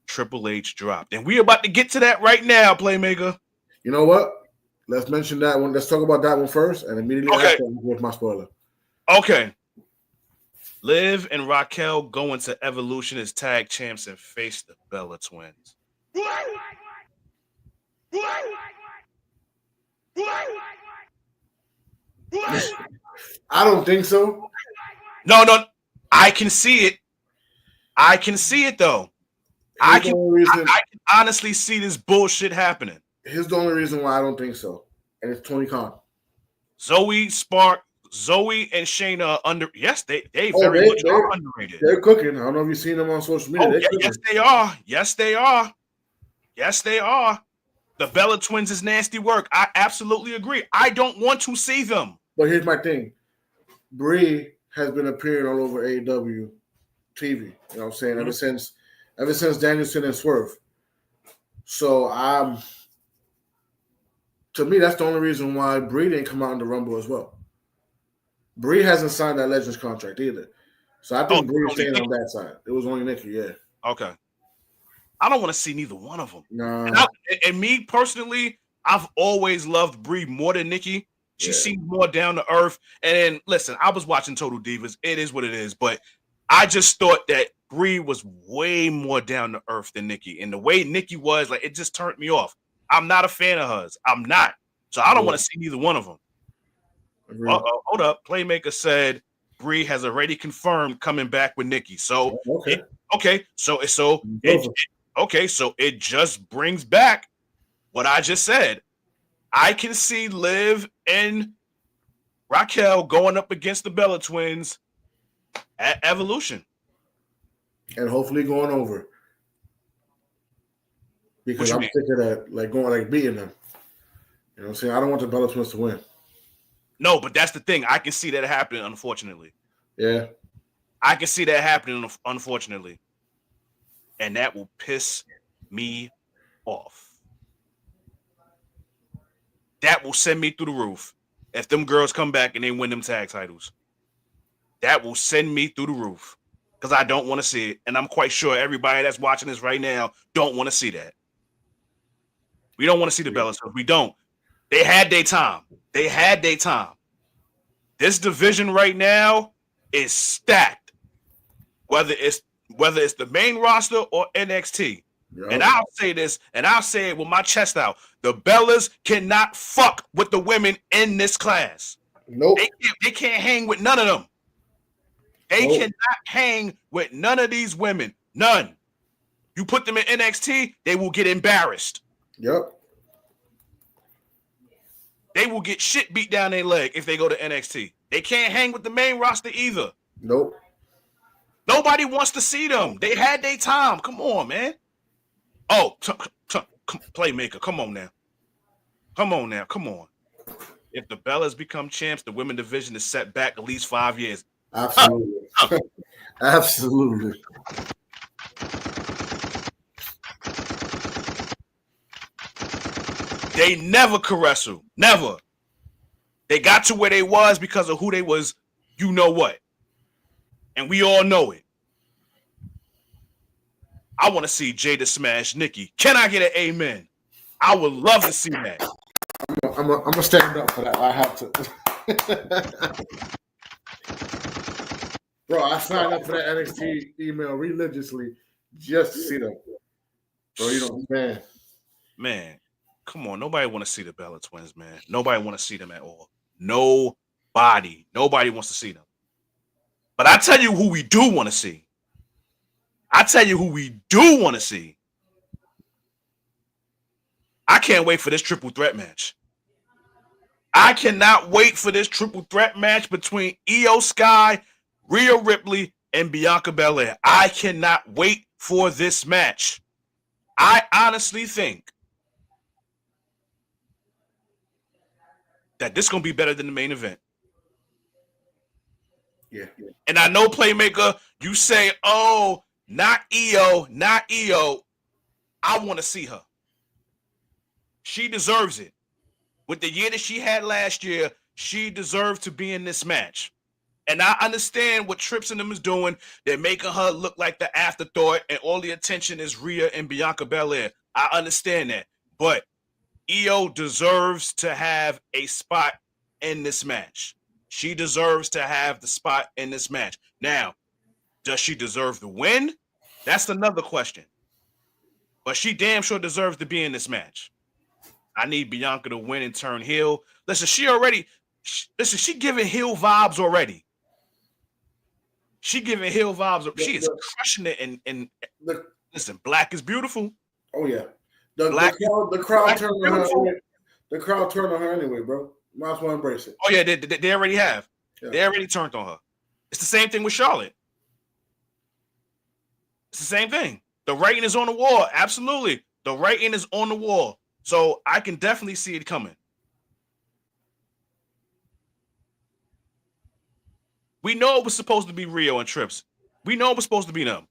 Triple H dropped. And we're about to get to that right now, Playmaker. You know what? Let's mention that one. Let's talk about that one first, and immediately after, I'll go with my spoiler. Okay. Liv and Raquel go into Evolution as tag champs and face the Bella Twins. I don't think so. No. I can see it. I can see it, though. I can honestly see this bullshit happening. Here's the only reason why I don't think so, and it's Tony Khan. Zoe and Shayna are under. Yes, they very much are underrated. They're cooking. I don't know if you've seen them on social media. Yes, they are. Yes, they are. The Bella Twins is nasty work. I absolutely agree. I don't want to see them. But here's my thing. Brie has been appearing all over AEW TV. You know what I'm saying? Mm-hmm. Ever since Danielson and Swerve. So to me, that's the only reason why Brie didn't come out in the Rumble as well. Brie hasn't signed that Legends contract either. So I think Brie's staying on that side. It was only Nikki, yeah. Okay. I don't want to see neither one of them. Nah. And me personally, I've always loved Brie more than Nikki. She seems more down to earth. And then, listen, I was watching Total Divas. It is what it is. But I just thought that Brie was way more down to earth than Nikki. And the way Nikki was, like, it just turned me off. I'm not a fan of hers. I'm not. So I don't want to see neither one of them. Hold up. Playmaker said Brie has already confirmed coming back with Nikki. So So it just brings back what I just said. I can see Liv and Raquel going up against the Bella Twins at Evolution. And hopefully going over. Because I'm sick of that, beating them. You know what I'm saying? I don't want the Bella Twins to win. No, but that's the thing. I can see that happening, unfortunately. Yeah. I can see that happening, unfortunately. And that will piss me off. That will send me through the roof. If them girls come back and they win them tag titles. That will send me through the roof. Because I don't want to see it. And I'm quite sure everybody that's watching this right now don't want to see that. We don't want to see the Bellas. We don't. They had their time. This division right now is stacked. Whether it's the main roster or NXT. Yep. And I'll say this, and I'll say it with my chest out. The Bellas cannot fuck with the women in this class. Nope. They can't hang with none of them. They cannot hang with none of these women. None. You put them in NXT, they will get embarrassed. Yep. They will get shit beat down their leg if they go to NXT. They can't hang with the main roster either. Nope. Nobody wants to see them. They had their time. Come on, man. Oh, Playmaker, come on now. Come on. If the Bellas become champs, the women division is set back at least 5 years. Absolutely. Absolutely. They never could wrestle. Never. They got to where they was because of who they was, you know what. And we all know it. I want to see Jada smash Nikki. Can I get an amen? I would love to see that. I'm gonna stand up for that. I have to. Bro, I signed up for that NXT email religiously just to see them. Bro, you know, man, come on. Nobody want to see the Bella Twins, man. Nobody want to see them at all. Nobody. body. Nobody wants to see them. But I tell you who we do want to see. I can't wait for this triple threat match. I cannot wait for this triple threat match between Io Sky, Rhea Ripley, and Bianca Belair. I cannot wait for this match. I honestly think that this is going to be better than the main event. Yeah. And I know, Playmaker, you say, oh, not Io. I want to see her. She deserves it. With the year that she had last year, she deserved to be in this match. And I understand what Trips and them is doing. They're making her look like the afterthought, and all the attention is Rhea and Bianca Belair. I understand that. But Io deserves to have a spot in this match. She deserves to have the spot in this match. Now, does she deserve the win? That's another question. But she damn sure deserves to be in this match. I need Bianca to win and turn heel. Listen, she giving heel vibes already. She giving heel vibes. She is crushing it. And listen, black is beautiful. Oh yeah, the crowd turned on her. The crowd turned on her anyway, bro. Might as well embrace it. Oh yeah, they already have. Yeah. They already turned on her. It's the same thing with Charlotte. It's the same thing. The rating is on the wall. Absolutely, the rating is on the wall. So I can definitely see it coming. We know it was supposed to be Rio and Trips. We know it was supposed to be them.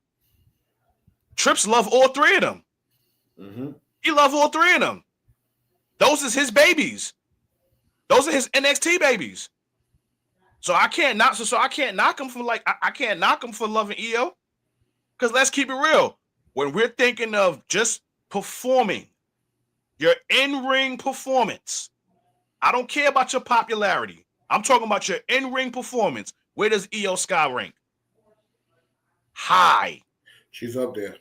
Trips love all three of them. Mm-hmm. He love all three of them. Those is his babies. Those are his NXT babies. So I can't knock. So I can't knock him for I can't knock him for loving Io. Because let's keep it real. When we're thinking of just performing, your in-ring performance, I don't care about your popularity. I'm talking about your in-ring performance. Where does Io Sky rank? High. She's up there.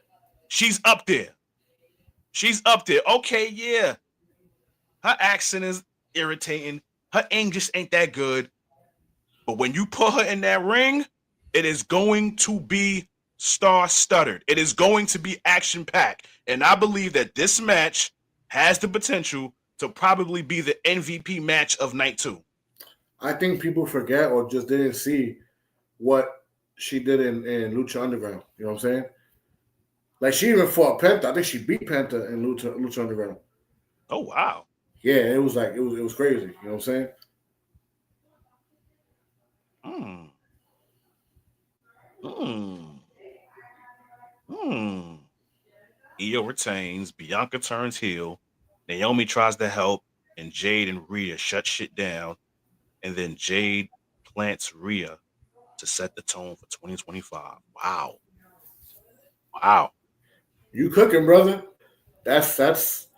Okay, yeah. Her accent is irritating. Her English ain't that good. But when you put her in that ring, it is going to be star-studded. It is going to be action-packed. And I believe that this match has the potential to probably be the MVP match of night 2. I think people forget or just didn't see what she did in Lucha Underground. You know what I'm saying? Like, she even fought Penta. I think she beat Penta in Lucha Underground. Oh, wow. Yeah, it was crazy. You know what I'm saying? Io retains. Bianca turns heel. Naomi tries to help, and Jade and Rhea shut shit down. And then Jade plants Rhea to set the tone for 2025. Wow. You cooking, brother? That's something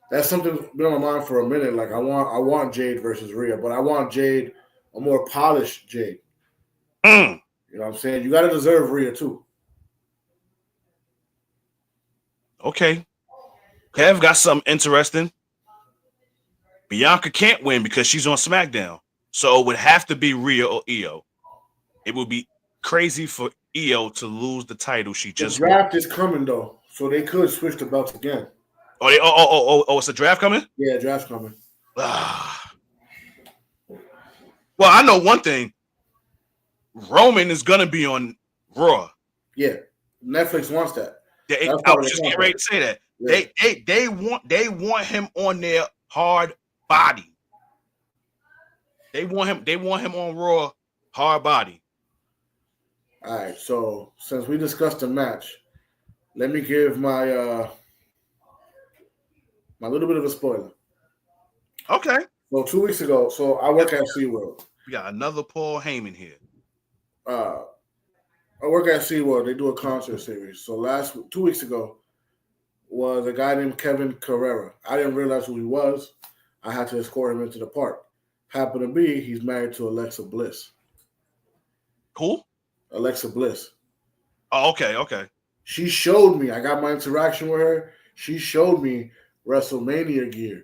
that's been on my mind for a minute. Like, I want Jade versus Rhea, but I want Jade, a more polished Jade. You know what I'm saying? You got to deserve Rhea too. Okay. Kev got something interesting. Bianca can't win because she's on SmackDown. So it would have to be Rhea or Io. It would be crazy for Io to lose the title she just won. The draft is coming, though, so they could switch the belts again. It's a draft coming? Yeah, draft's coming. Well, I know one thing. Roman is going to be on Raw. Yeah, Netflix wants that. I was just getting ready to say that. Yeah. They want him on their hard body. They want him on Raw hard body. All right, so since we discussed the match, let me give my little bit of a spoiler. Okay. So 2 weeks ago, I work at SeaWorld. We got another Paul Heyman here. I work at SeaWorld. They do a concert series. So 2 weeks ago was a guy named Kevin Carrera. I didn't realize who he was. I had to escort him into the park. Happened to be, he's married to Alexa Bliss. Cool. Alexa Bliss. Oh, okay. She showed me. I got my interaction with her. She showed me Wrestlemania gear.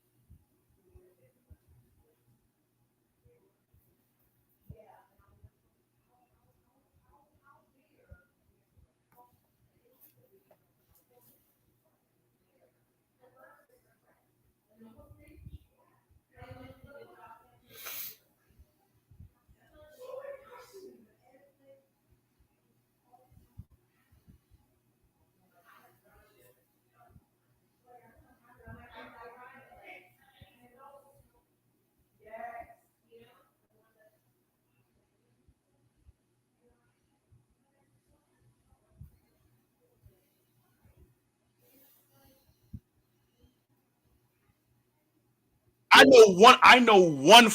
I know one. I know one.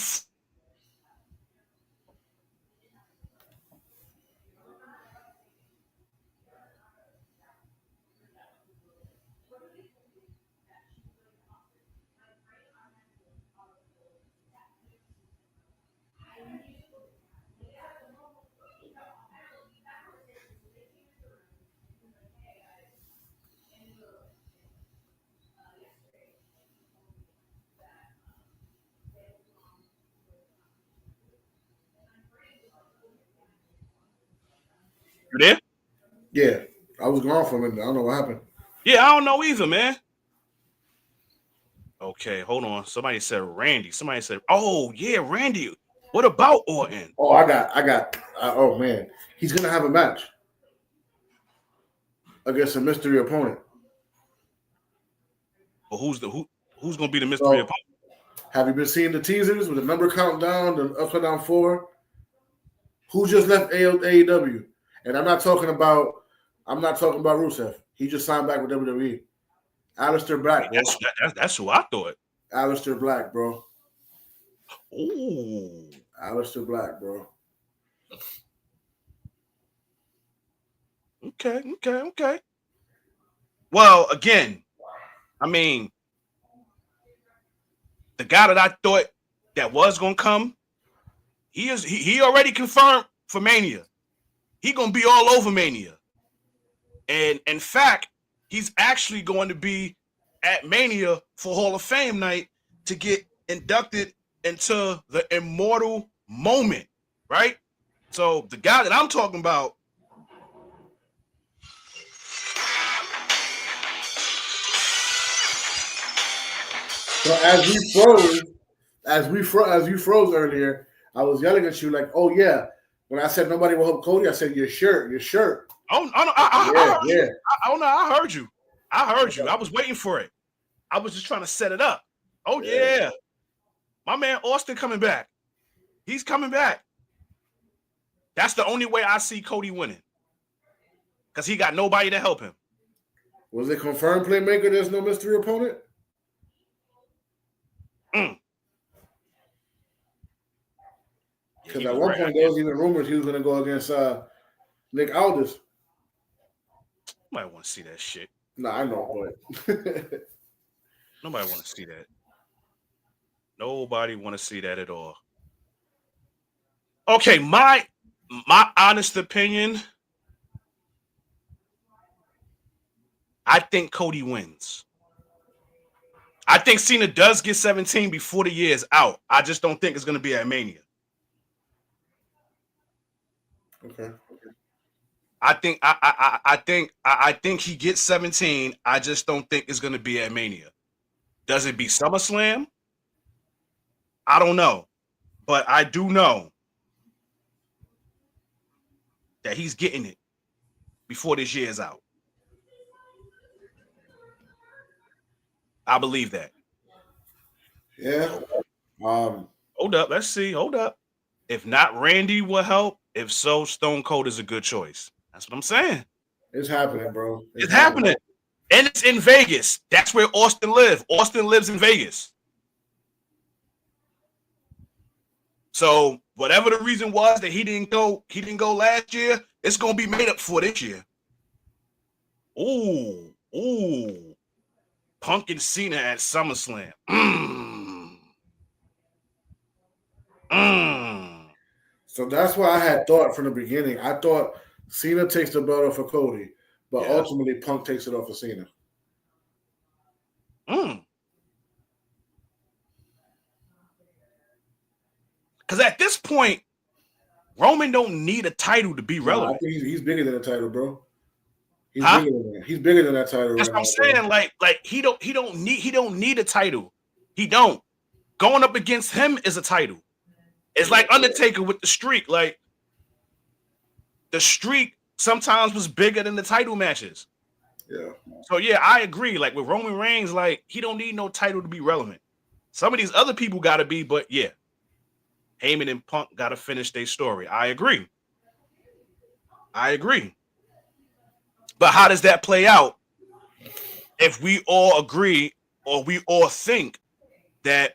You there? Yeah, I was gone for a minute. I don't know what happened. Yeah, I don't know either, man. Okay, hold on. Somebody said Randy. Somebody said, "Oh yeah, Randy. What about Orton?" Oh, oh man, he's gonna have a match against a mystery opponent. But who's gonna be the mystery So, opponent? have you been seeing the teasers with the number countdown, the upside down 4? Who just left AEW? And I'm not talking about Rusev. He just signed back with WWE. Aleister Black, bro. That's who I thought. Aleister Black, bro. Ooh. Aleister Black, bro. Okay. Well, again, I mean, the guy that I thought that was gonna come, he already confirmed for Mania. He gonna be all over Mania. And in fact, he's actually going to be at Mania for Hall of Fame night to get inducted into the immortal moment, right? So the guy that I'm talking about. So as you froze earlier, I was yelling at you like, "Oh yeah!" When I said nobody will help Cody, I said, "Your shirt." Oh, I heard you. I heard you. I was waiting for it. I was just trying to set it up. Oh yeah. My man Austin coming back. He's coming back. That's the only way I see Cody winning. Because he got nobody to help him. Was it confirmed Playmaker there's no mystery opponent? Because at one point there was even rumors he was going to go against Nick Aldis. Nobody want to see that shit. Nah, I know, but nobody want to see that. Nobody want to see that at all. Okay, my honest opinion, I think Cody wins. I think Cena does get 17 before the year is out. I just don't think it's going to be at Mania. Okay. I think he gets 17. I just don't think it's going to be at Mania. Does it be SummerSlam? I don't know. But I do know that he's getting it before this year is out. I believe that. Yeah. Hold up. Let's see. Hold up. If not, Randy will help. If so, Stone Cold is a good choice. That's what I'm saying. It's happening, bro. It's happening. And it's in Vegas. That's where Austin lives. Austin lives in Vegas. So whatever the reason was that he didn't go last year, it's gonna be made up for this year. Ooh. Punk and Cena at SummerSlam. So that's why I had thought from the beginning. I thought Cena takes the belt off of Cody, but ultimately Punk takes it off of Cena. Because at this point, Roman don't need a title to be relevant. I think he's bigger than a title, bro. Bigger than that. He's bigger than that title. That's what I'm saying. Bro. Like he don't need a title. He don't. Going up against him is a title. It's like Undertaker with the streak. Like, the streak sometimes was bigger than the title matches. Yeah. So, yeah, I agree. Like, with Roman Reigns, like, he don't need no title to be relevant. Some of these other people got to be, but, yeah. Heyman and Punk got to finish their story. I agree. But how does that play out if we all agree or we all think that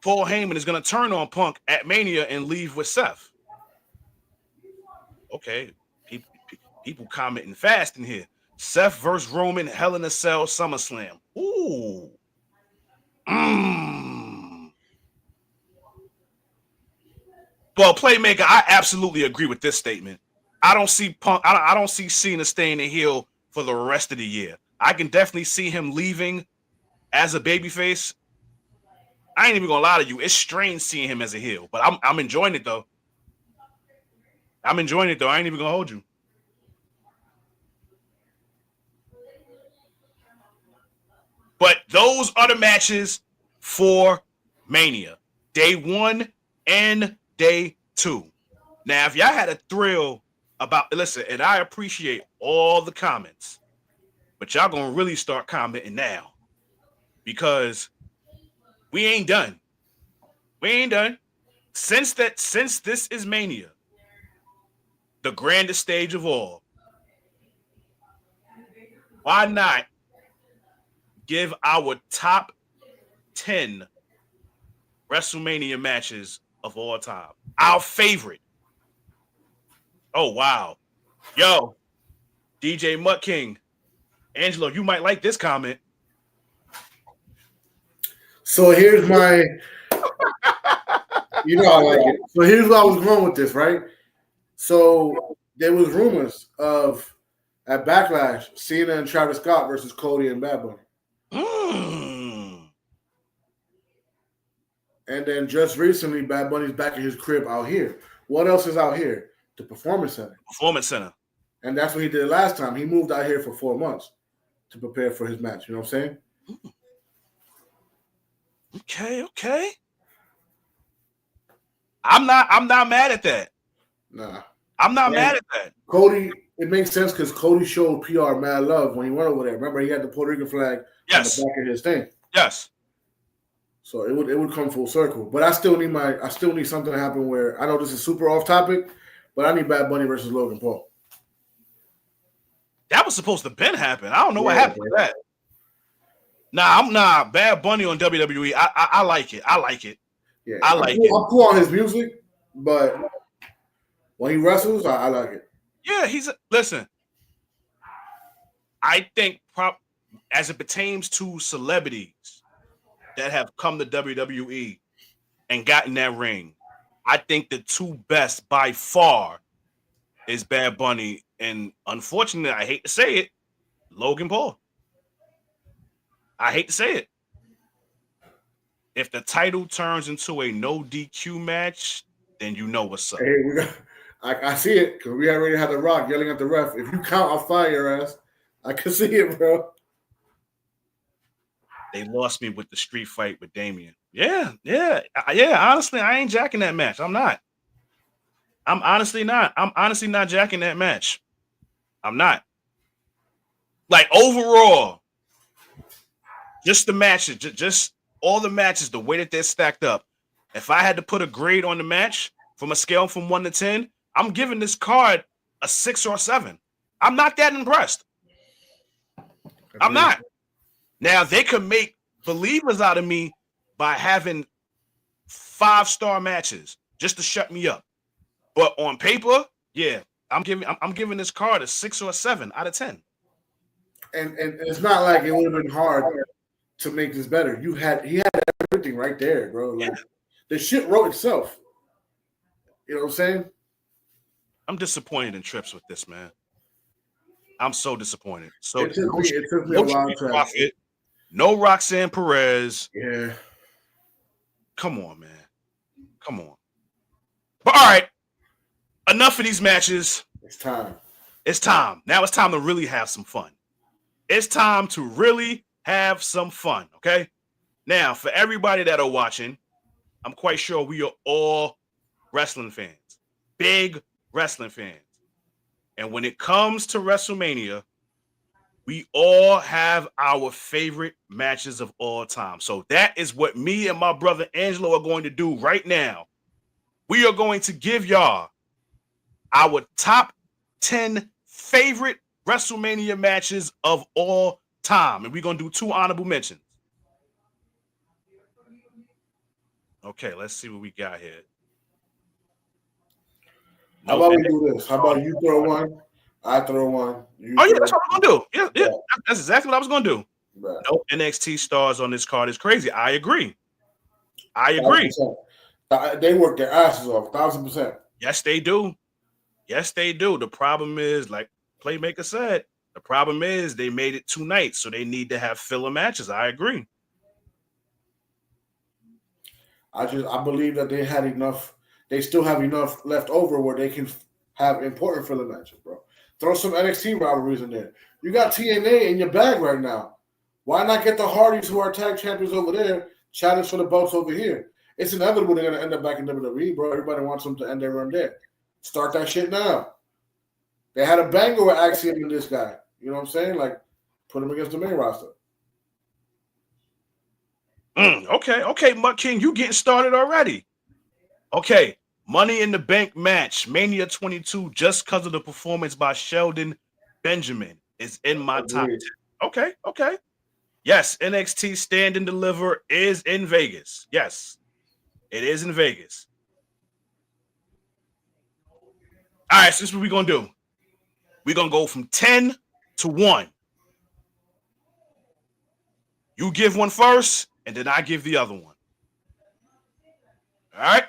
Paul Heyman is going to turn on Punk at Mania and leave with Seth? Okay, people commenting fast in here. Seth versus Roman, Hell in a Cell, SummerSlam. Ooh. Well, Playmaker, I absolutely agree with this statement. I don't see Punk. I don't see Cena staying a heel for the rest of the year. I can definitely see him leaving as a babyface. I ain't even gonna lie to you. It's strange seeing him as a heel, but I'm enjoying it though. I ain't even gonna hold you. But those are the matches for Mania. Day 1 and Day 2. Now, if y'all had a thrill about, listen, and I appreciate all the comments, but y'all gonna really start commenting now because we ain't done. Since this is Mania, the grandest stage of all, why not give our top 10 WrestleMania matches of all time? Our favorite. Oh, wow. Yo, DJ Mutt King. Angelo, you might like this comment. So here's my, you know, I like it. So here's where I was going with this, right? So there was rumors of at Backlash, Cena and Travis Scott versus Cody and Bad Bunny. And then just recently, Bad Bunny's back in his crib out here. What else is out here? The Performance Center. And that's what he did last time. He moved out here for 4 months to prepare for his match. You know what I'm saying? Okay. I'm not mad at that. Nah. I'm not mad at that. Cody, it makes sense because Cody showed PR mad love when he went over there. Remember, he had the Puerto Rican flag on the back of his thing. Yes. So it would come full circle. But I still need something to happen where I know this is super off topic, but I need Bad Bunny versus Logan Paul. That was supposed to happen. I don't know what happened to that. Nah, Bad Bunny on WWE. I like it. Yeah, I like it. I'm cool on his music, but when he wrestles, I like it. Yeah, listen. I think as it pertains to celebrities that have come to WWE and gotten that ring, I think the two best by far is Bad Bunny and, unfortunately, I hate to say it, Logan Paul. I hate to say it. If the title turns into a no DQ match, then you know what's up. Hey, I see it because we already had The Rock yelling at the ref. If you count, I'll fire your ass. I can see it, bro. They lost me with the street fight with Damian. Yeah. Honestly, I ain't jacking that match. I'm not. I'm honestly not jacking that match. I'm not. Like, overall, just the matches, just all the matches, the way that they're stacked up. If I had to put a grade on the match from a scale from 1 to 10, I'm giving this card a 6 or 7. I'm not that impressed. I'm not. Now, they could make believers out of me by having 5-star matches just to shut me up. But on paper, yeah, I'm giving this card a 6 or 7 out of 10. And it's not like it would have been hard to make this better. He had everything right there, bro. Like, the shit wrote itself. You know what I'm saying? I'm disappointed in Trips with this, man. I'm so disappointed. So it took me a while to no Roxanne Perez. Yeah. Come on, man. Come on. But all right. Enough of these matches. It's time. Now it's time to really have some fun. It's time to really have some fun, okay? Now, for everybody that are watching, I'm quite sure we are all wrestling fans, big wrestling fans. And when it comes to WrestleMania, we all have our favorite matches of all time. So that is what me and my brother Angelo are going to do right now. We are going to give y'all our top 10 favorite WrestleMania matches of all time. And we're going to do 2 honorable mentions. Okay, let's see what we got here. How about we do this? How about you throw one, I throw one. That's what I'm going to do. Yeah, that's exactly what I was going to do. Right. No NXT stars on this card is crazy. I agree. 100%. They work their asses off, 1,000%. Yes, they do. Yes, they do. The problem is, like Playmaker said, the problem is they made it 2 nights, so they need to have filler matches. I agree. I believe that they had enough. They still have enough left over where they can have important filler matches, bro. Throw some NXT rivalries in there. You got TNA in your bag right now. Why not get the Hardys, who are tag champions over there, challenge for the belts over here? It's inevitable they're going to end up back in WWE, bro. Everybody wants them to end their run there. Start that shit now. They had a banger with Axiom and this guy. You know what I'm saying? Like, put him against the main roster. Okay, Mutt King, you getting started already. Okay, Money in the Bank match, Mania 22, just because of the performance by Sheldon Benjamin, is in my top 10. Okay. Yes, NXT Stand and Deliver is in Vegas. Yes, it is in Vegas. All right, so this is what we're going to do. We're going to go from 10 to 1. You give one first, and then I give the other one. All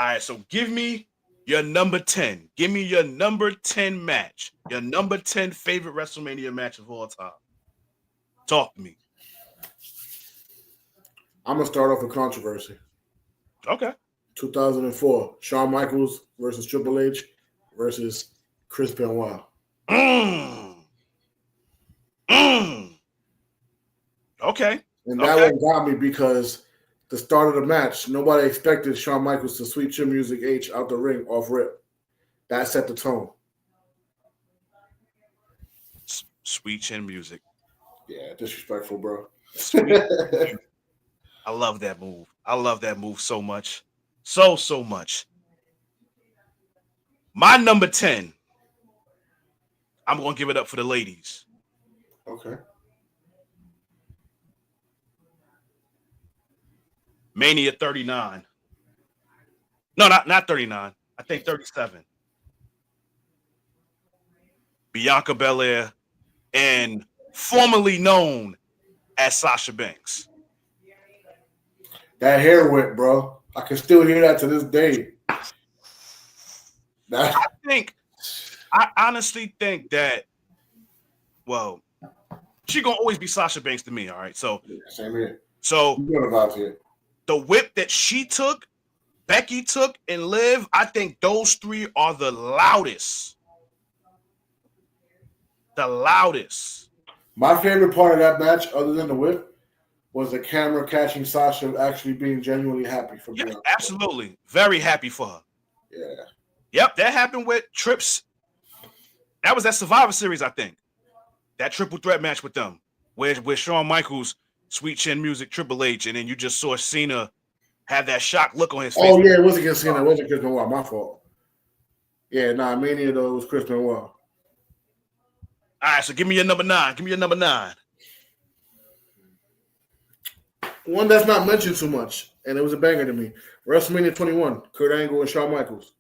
right, so give me your number 10. Give me your number 10 match. Your number 10 favorite WrestleMania match of all time. Talk to me. I'm going to start off with controversy. Okay. 2004, Shawn Michaels versus Triple H versus Chris Benoit. Okay. And that one got me because the start of the match, nobody expected Shawn Michaels to Sweet Chin Music H out the ring off rip. That set the tone. Sweet Chin Music. Yeah, disrespectful, bro. I love that move. I love that move so much. So much. My number 10. I'm going to give it up for the ladies. Okay. Mania 39. No, not 39. I think 37. Bianca Belair and formerly known as Sasha Banks. That hair whip, bro. I can still hear that to this day. I honestly think that, well, she gonna always be Sasha Banks to me, all right? So, yeah, same here. So, the whip that she took, Becky took, and Liv, I think those 3 are the loudest. The loudest. My favorite part of that match, other than the whip, was the camera catching Sasha actually being genuinely happy for Bianca. Yeah, absolutely. Very happy for her. Yeah. Yep, that happened with Trips. That was that Survivor Series, I think. That triple threat match with them, where Shawn Michaels, Sweet Chin Music, Triple H, and then you just saw Cena have that shocked look on his face. Oh, yeah, it wasn't against Cena. It wasn't Chris Benoit. My fault. Yeah, Mania, though, it was Chris Benoit. All right, so give me your number 9. One that's not mentioned too much, and it was a banger to me. WrestleMania 21, Kurt Angle and Shawn Michaels.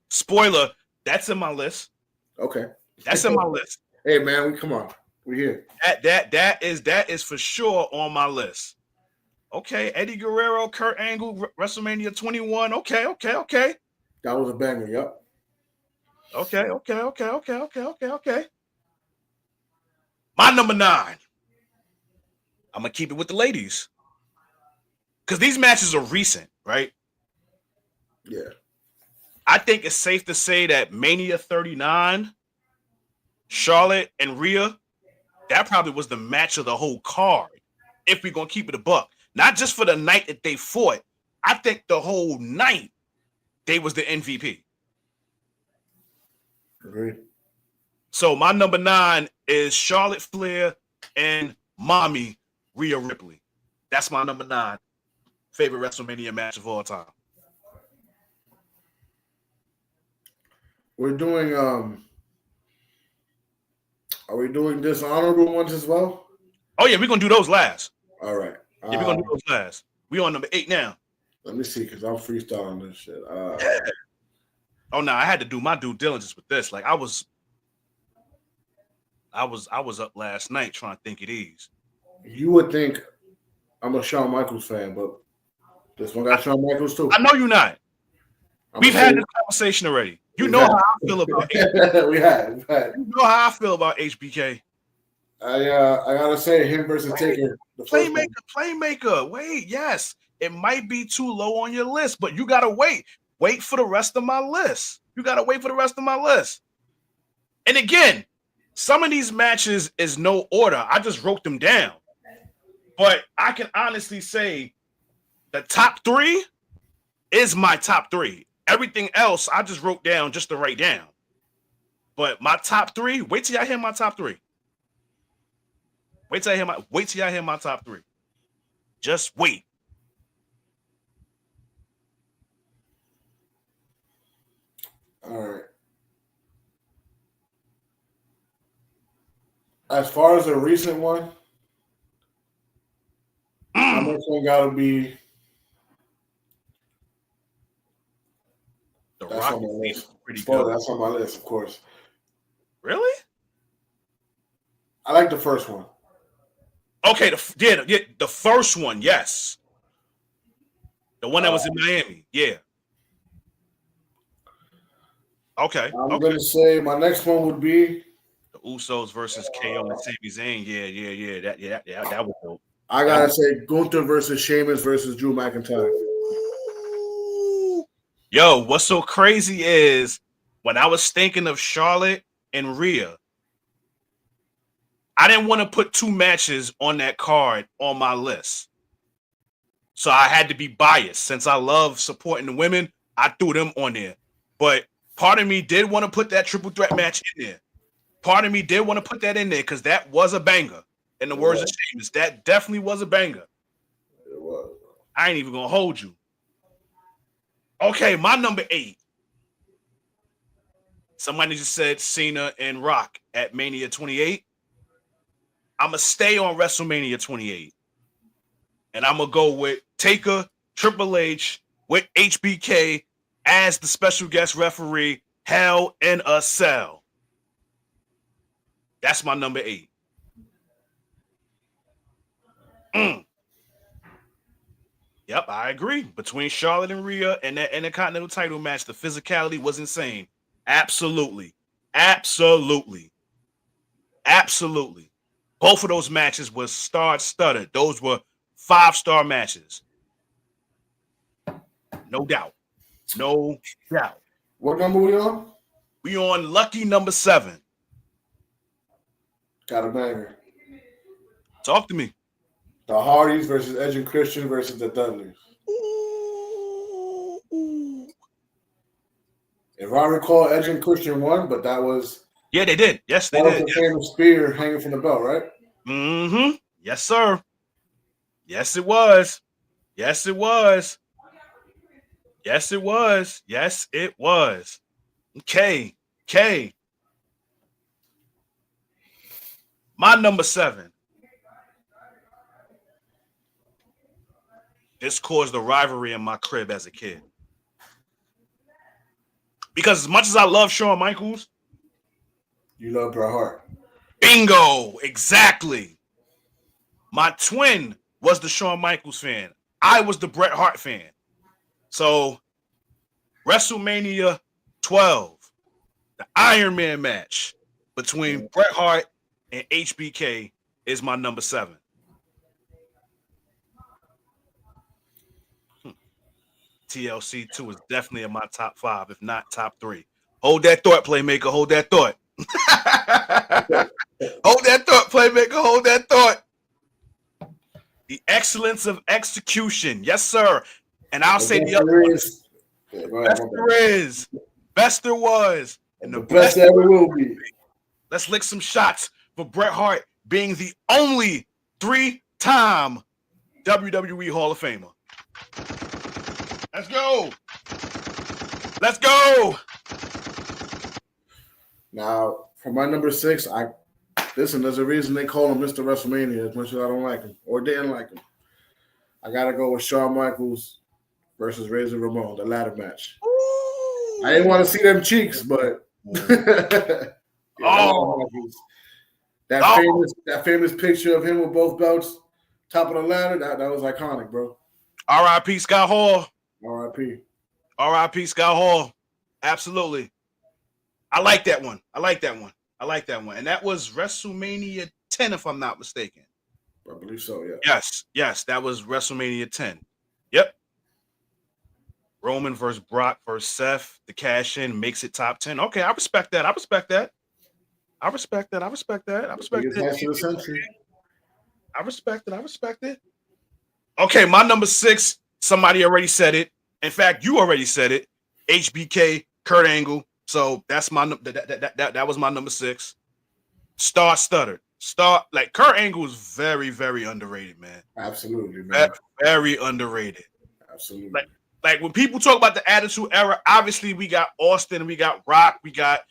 Spoiler, that's in my list. Okay. That's in my list. Hey, man, come on. We're here. That is for sure on my list. Okay, Eddie Guerrero, Kurt Angle, WrestleMania 21. Okay. That was a banger, yep. Okay. My number 9. I'm going to keep it with the ladies. Because these matches are recent, right? Yeah. I think it's safe to say that Mania 39, Charlotte and Rhea, that probably was the match of the whole card. If we're gonna keep it a buck, not just for the night that they fought, I think the whole night they was the MVP. Agreed. So my number 9 is Charlotte Flair and Mommy Rhea Ripley. That's my number 9 favorite WrestleMania match of all time. We're doing are we doing dishonorable ones as well? Oh yeah, we're gonna do those last. All right. Yeah, we're gonna do those last. We on number 8 now. Let me see, because I'm freestyling this shit. Oh no, I had to do my due diligence with this. Like I was up last night trying to think of these. You would think I'm a Shawn Michaels fan, but this one got Shawn Michaels too. I know you're not. We've had this conversation already. You know how I feel about HBK. We had. You know how I feel about HBK. I gotta say him versus Taker. Playmaker. Wait, yes. It might be too low on your list, but you gotta wait. Wait for the rest of my list. And again, some of these matches is no order. I just wrote them down. But I can honestly say the top 3 is my top 3. Everything else I just wrote down just to write down. But my top 3, wait till y'all hear my top 3. Wait till y'all hear my top 3. Just wait. All right. As far as a recent one, my next one gotta be The that's Rock on my list. is pretty good. That's on my list, of course. Really? I like the first one. Okay, the first one, yes. The one that was in Miami, yeah. Okay. I'm gonna say my next one would be the Usos versus KO and Sami Zayn. Yeah. That was dope. I gotta say Gunther versus Sheamus versus Drew McIntyre. Yo, what's so crazy is when I was thinking of Charlotte and Rhea, I didn't want to put 2 matches on that card on my list. So I had to be biased. Since I love supporting the women, I threw them on there. But part of me did want to put that triple threat match in there. Part of me did want to put that in there because that was a banger. In the words of Sheamus, that definitely was a banger. It was. I ain't even going to hold you. Okay, my number 8. Somebody just said Cena and Rock at Mania 28. I'm going to stay on WrestleMania 28. And I'm going to go with Taker, Triple H, with HBK as the special guest referee, Hell in a Cell. That's my number 8. Yep, I agree. Between Charlotte and Rhea and that Intercontinental title match, the physicality was insane. Absolutely. Both of those matches were star-studded. Those were 5-star matches. No doubt. What number we on? We on lucky number 7. Got a banger. Talk to me. The Hardys versus Edge and Christian versus the Dudleys. Ooh. If I recall, Edge and Christian won, but that was Yeah, they did. Yes, they that did. was the famous spear hanging from the belt, right? Mm-hmm. Yes, sir. Yes, it was. Okay. My number 7. This caused a rivalry in my crib as a kid. Because as much as I love Shawn Michaels, You love Bret Hart. bingo, exactly. My twin was the Shawn Michaels fan. I was the Bret Hart fan. So, WrestleMania 12, the Iron Man match between Bret Hart and HBK is my number 7. TLC 2 is definitely in my top 5, if not top 3. Hold that thought, Playmaker. Hold that thought. Hold that thought, Playmaker. Hold that thought. The excellence of execution. Yes, sir. And I'll say the best other there one. is. Yeah, go ahead, Best my bad. there is. Best there was. And The the best there ever will be. Let's lick some shots for Bret Hart being the only 3-time WWE Hall of Famer. Let's go. Let's go. Now, for my number 6, listen, there's a reason they call him Mr. WrestleMania as much as I don't like him or didn't like him. I got to go with Shawn Michaels versus Razor Ramon, the ladder match. Ooh. I didn't want to see them cheeks, but that famous picture of him with both belts, top of the ladder, that was iconic, bro. R.I.P. Scott Hall. R.I.P. R.I.P. Scott Hall. Absolutely. I like that one. And that was WrestleMania 10, if I'm not mistaken. I believe so, yeah. Yes, that was WrestleMania 10. Yep. Roman versus Brock versus Seth. The cash in makes it top 10. Okay, I respect that. I respect it. Okay, my number 6, somebody already said it. In fact, you already said it. HBK, Kurt Angle. So that's my that was my number 6. Star Stutter. Kurt Angle is very, very underrated, man. Absolutely, man. Very underrated. Absolutely. Like when people talk about the Attitude Era, obviously we got Austin, we got Rock, we got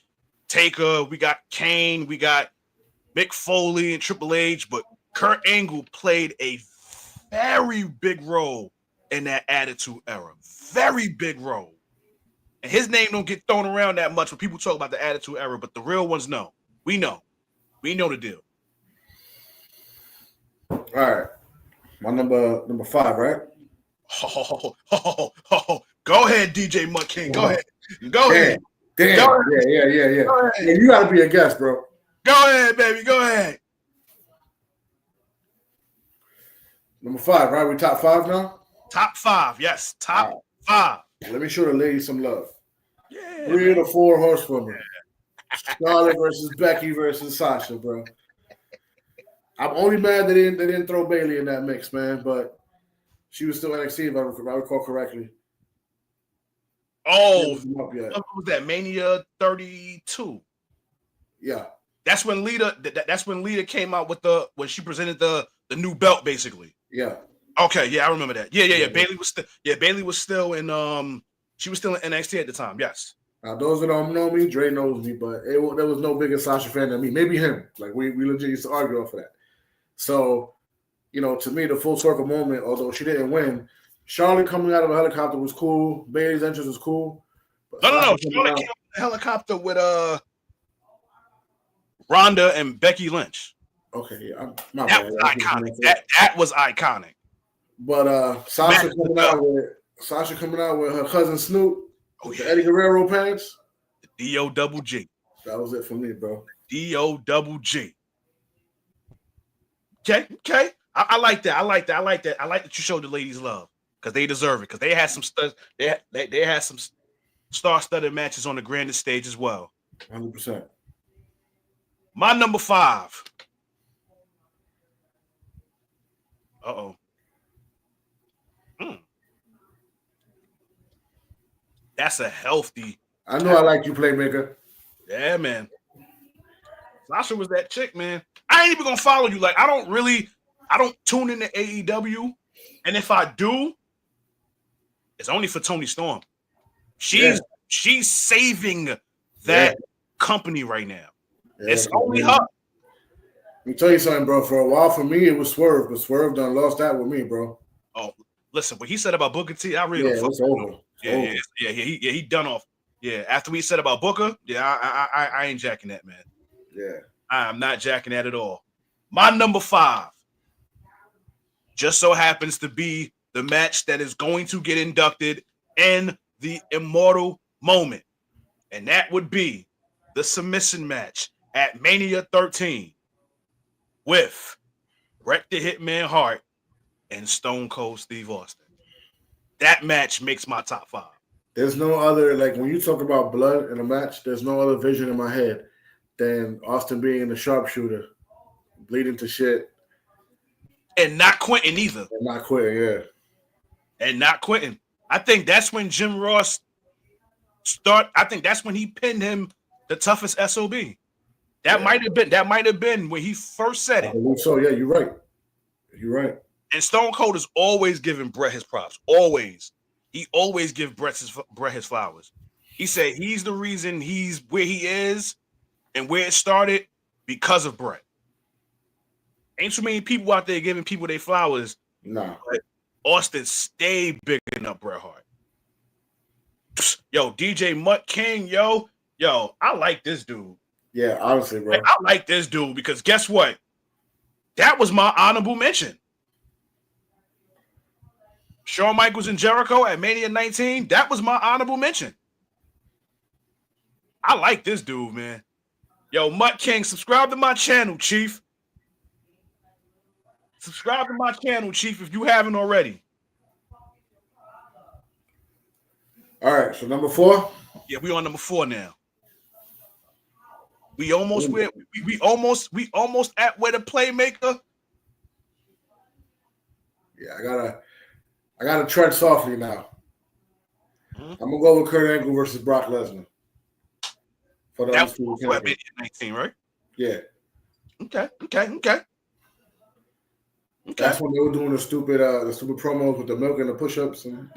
Taker, we got Kane, we got Mick Foley and Triple H, but Kurt Angle played a very big role in that Attitude Era. Very big role. And his name don't get thrown around that much when people talk about the Attitude Era, but the real ones know. We know. We know the deal. All right. My number 5, right? Go ahead, DJ Mutt King. Go ahead. Damn. Go ahead. Yeah. Yeah, you got to be a guest, bro. Go ahead, baby. Go ahead. Number 5, right? We top 5 now? Top 5, yes. Top 5. Let me show the ladies some love. Yeah. 3 of the 4 horsewomen. Charlotte versus Becky versus Sasha, bro. I'm only mad they didn't throw Bayley in that mix, man, but she was still NXT if I recall correctly. Oh, what was that? Mania 32. Yeah. That's when Lita came out with when she presented the new belt, basically. Yeah. Okay, yeah, I remember that. Yeah. Bayley was still in she was still in NXT at the time. Yes. Now, those that don't know me, Dray knows me, but there was no bigger Sasha fan than me. Maybe him. Like we legit used to argue off of that. So, to me, the full circle moment, although she didn't win, Charlotte coming out of a helicopter was cool. Bayley's entrance was cool. No. Charlotte came out of the helicopter with Ronda and Becky Lynch. Okay, yeah, that was iconic. That was iconic. But Sasha coming out with her cousin Snoop, the Eddie Guerrero pants. The D-O-double-G. That was it for me, bro. D-O-double-G. Okay. I like that. I like that you showed the ladies love because they deserve it because they had some stuff. They had some star-studded matches on the grandest stage as well. 100%. My number 5. Uh-oh. That's a healthy. I know I like you, Playmaker. Yeah, man. Sasha was that chick, man. I ain't even gonna follow you. Like, I don't tune into AEW. And if I do, it's only for Toni Storm. She's saving that company right now. Yeah, it's only her. Let me tell you something, bro. For a while, for me, it was Swerve, but Swerve done lost that with me, bro. Oh, listen, what he said about Booker T, I really don't. It's over. He done off. Yeah, after we said about Booker, I ain't jacking that, man. Yeah, I'm not jacking that at all. My number 5 just so happens to be the match that is going to get inducted in the Immortal Moment, and that would be the submission match at Mania 13 with Bret the Hitman Hart and Stone Cold Steve Austin. That match makes my top 5. There's no other, like when you talk about blood in a match, there's no other vision in my head than Austin being the sharpshooter, bleeding to shit. And not quitting either. And not quitting, yeah. And not quitting. I think that's when Jim Ross I think that's when he pinned him the toughest SOB. That might have been when he first said it. I believe so. Yeah, you're right. You're right. And Stone Cold is always giving Bret his props. Always. He always gives Bret his flowers. He said he's the reason he's where he is and where it started because of Bret. Ain't too many people out there giving people their flowers. No. But Austin stayed bigging up Bret Hart. Yo, DJ Mutt King, yo, I like this dude. Yeah, honestly, bro. I like this dude because guess what? That was my honorable mention. Shawn Michaels and Jericho at Mania 19, that was my honorable mention. I like this dude, man. Yo, Mutt King, subscribe to my channel, Chief. Subscribe to my channel, Chief, if you haven't already. All right, so number 4? Yeah, we on number 4 now. We almost we almost at where the playmaker. Yeah, I gotta tread softly now. I'm gonna go with Kurt Angle versus Brock Lesnar for the Undisputed Championship. 19, right? Yeah. Okay. That's when they were doing the stupid promos with the milk and the push-ups and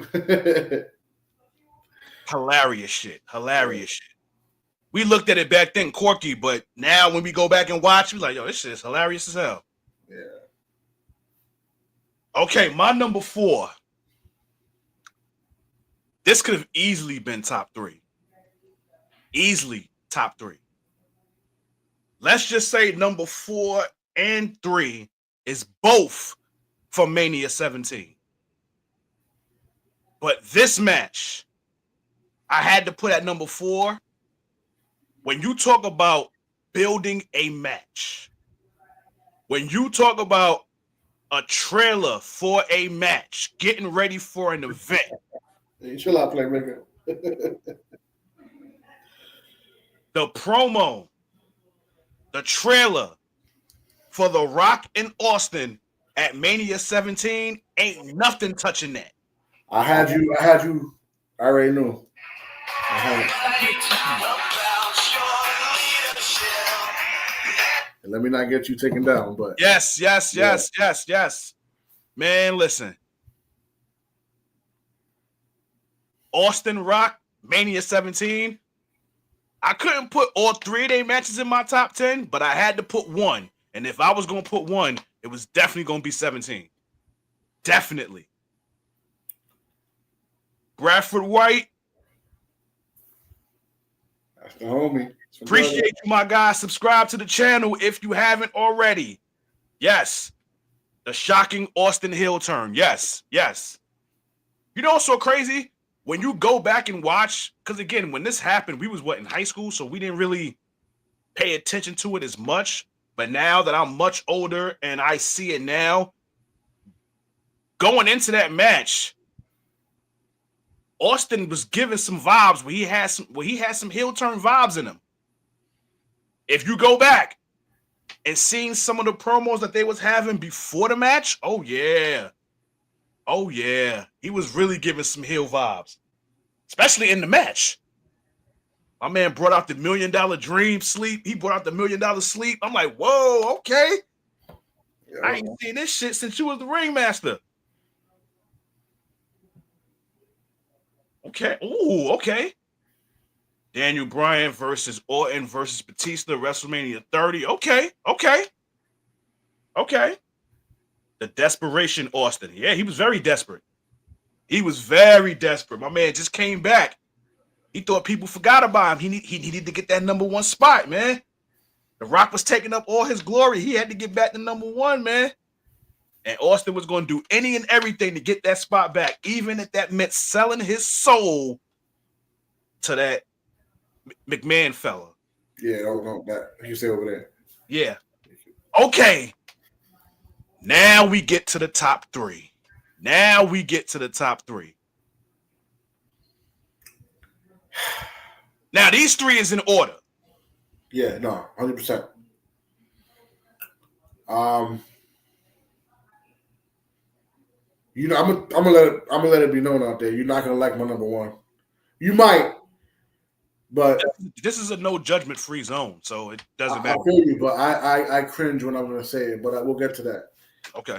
hilarious shit. We looked at it back then, quirky, but now when we go back and watch, we're like, yo, this shit is hilarious as hell. Yeah. Okay, my number 4. This could have easily been top 3. Easily top 3. Let's just say number 4 and 3 is both from Mania 17. But this match, I had to put at number 4. When you talk about building a match, when you talk about a trailer for a match, getting ready for an event. Hey, chill out, playmaker. The promo, the trailer for The Rock and Austin at Mania 17 ain't nothing touching that. I had you. I already knew. And let me not get you taken down, but yes. Man, listen. Austin Rock, Mania 17. I couldn't put all 3 of their matches in my top 10, but I had to put one. And if I was going to put one, it was definitely going to be 17. Definitely. Bradford White. That's the homie. Appreciate you, my guys. Subscribe to the channel if you haven't already. Yes. The shocking Austin heel turn. Yes. You know what's so crazy? When you go back and watch, because again, when this happened, we was in high school, so we didn't really pay attention to it as much. But now that I'm much older and I see it now, going into that match, Austin was giving some vibes where he had some heel turn vibes in him. If you go back and seeing some of the promos that they was having before the match, oh yeah, he was really giving some heel vibes, especially in the match. My man brought out the $1 Million Dream sleep. He brought out the $1 Million sleep. I'm like, whoa, okay. Yeah. I ain't seen this shit since you was the ringmaster. Okay. Ooh, okay. Daniel Bryan versus Orton versus Batista, WrestleMania 30. Okay. The desperation Austin. Yeah, he was very desperate. My man just came back. He thought people forgot about him. He needed to get that number 1 spot, man. The Rock was taking up all his glory. He had to get back to number 1, man. And Austin was going to do any and everything to get that spot back, even if that meant selling his soul to that McMahon fella. Yeah, that you say over there. Yeah. Okay. Now we get to the top 3. Now these 3 is in order. Yeah, no, 100%. You know, I'm gonna let it be known out there. You're not gonna like my number one. You might, but This is a no judgment free zone, so it doesn't I matter. feel you. But I cringe when I'm gonna say it. But we'll get to that. Okay.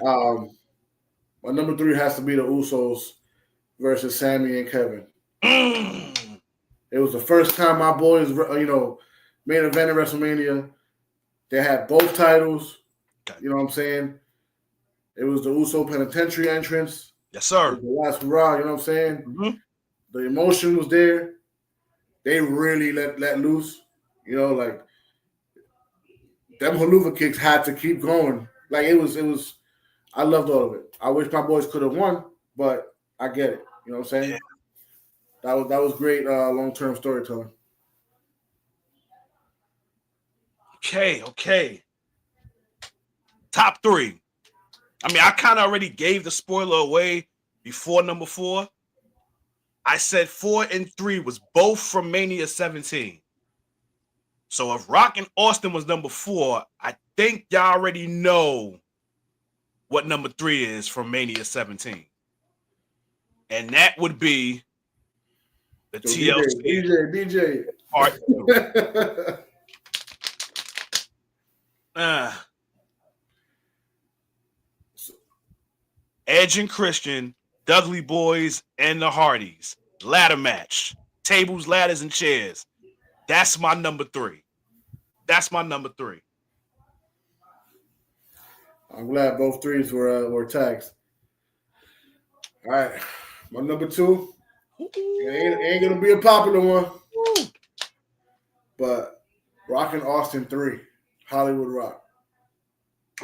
My number 3 has to be the Usos versus Sammy and Kevin. It was the first time my boys, main event at WrestleMania. They had both titles. Okay. You know what I'm saying? It was the Uso Penitentiary entrance. Yes, sir. The last hurrah, you know what I'm saying? Mm-hmm. The emotion was there. They really let loose. You know, like them haluva kicks had to keep going. Like it was. I loved all of it. I wish my boys could have won, but I get it. You know what I'm saying? Yeah. That was great long-term storytelling. Okay. Top 3. I mean, I kind of already gave the spoiler away before number 4. I said 4 and 3 was both from Mania 17. So if Rock and Austin was number 4, I think y'all already know what number 3 is from Mania 17. And that would be the So TLC DJ. Part 2. Edge and Christian, Dudley Boys, and the Hardys. Ladder match. Tables, ladders, and chairs. That's my number 3. I'm glad both threes were tags. All right, my number 2. It ain't gonna be a popular one, but Rock and Austin 3, Hollywood Rock.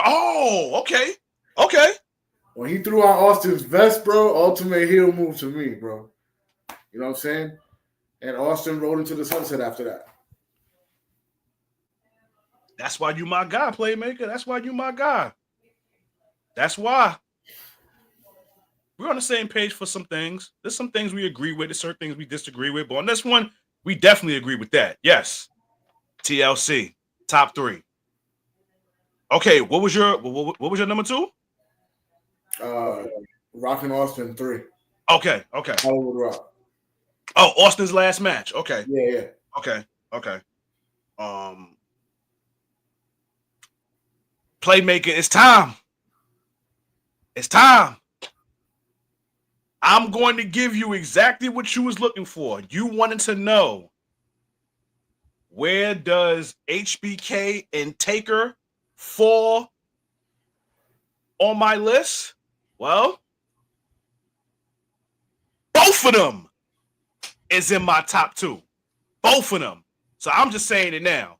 Oh, okay. When he threw on Austin's vest, bro, ultimate heel move to me, bro. You know what I'm saying? And Austin rode into the sunset after that. That's why you my guy, Playmaker. That's why you my guy. That's why. We're on the same page for some things. There's some things we agree with. There's certain things we disagree with. But on this one, we definitely agree with that. Yes. TLC. Top 3. Okay, what was your number 2? Rock and Austin 3. Okay. Hollywood Rock. Oh, Austin's last match. Okay. Yeah. Okay. Playmaker, it's time. I'm going to give you exactly what you was looking for. You wanted to know, where does HBK and Taker fall on my list? Well, both of them is in my top 2. Both of them. So I'm just saying it now.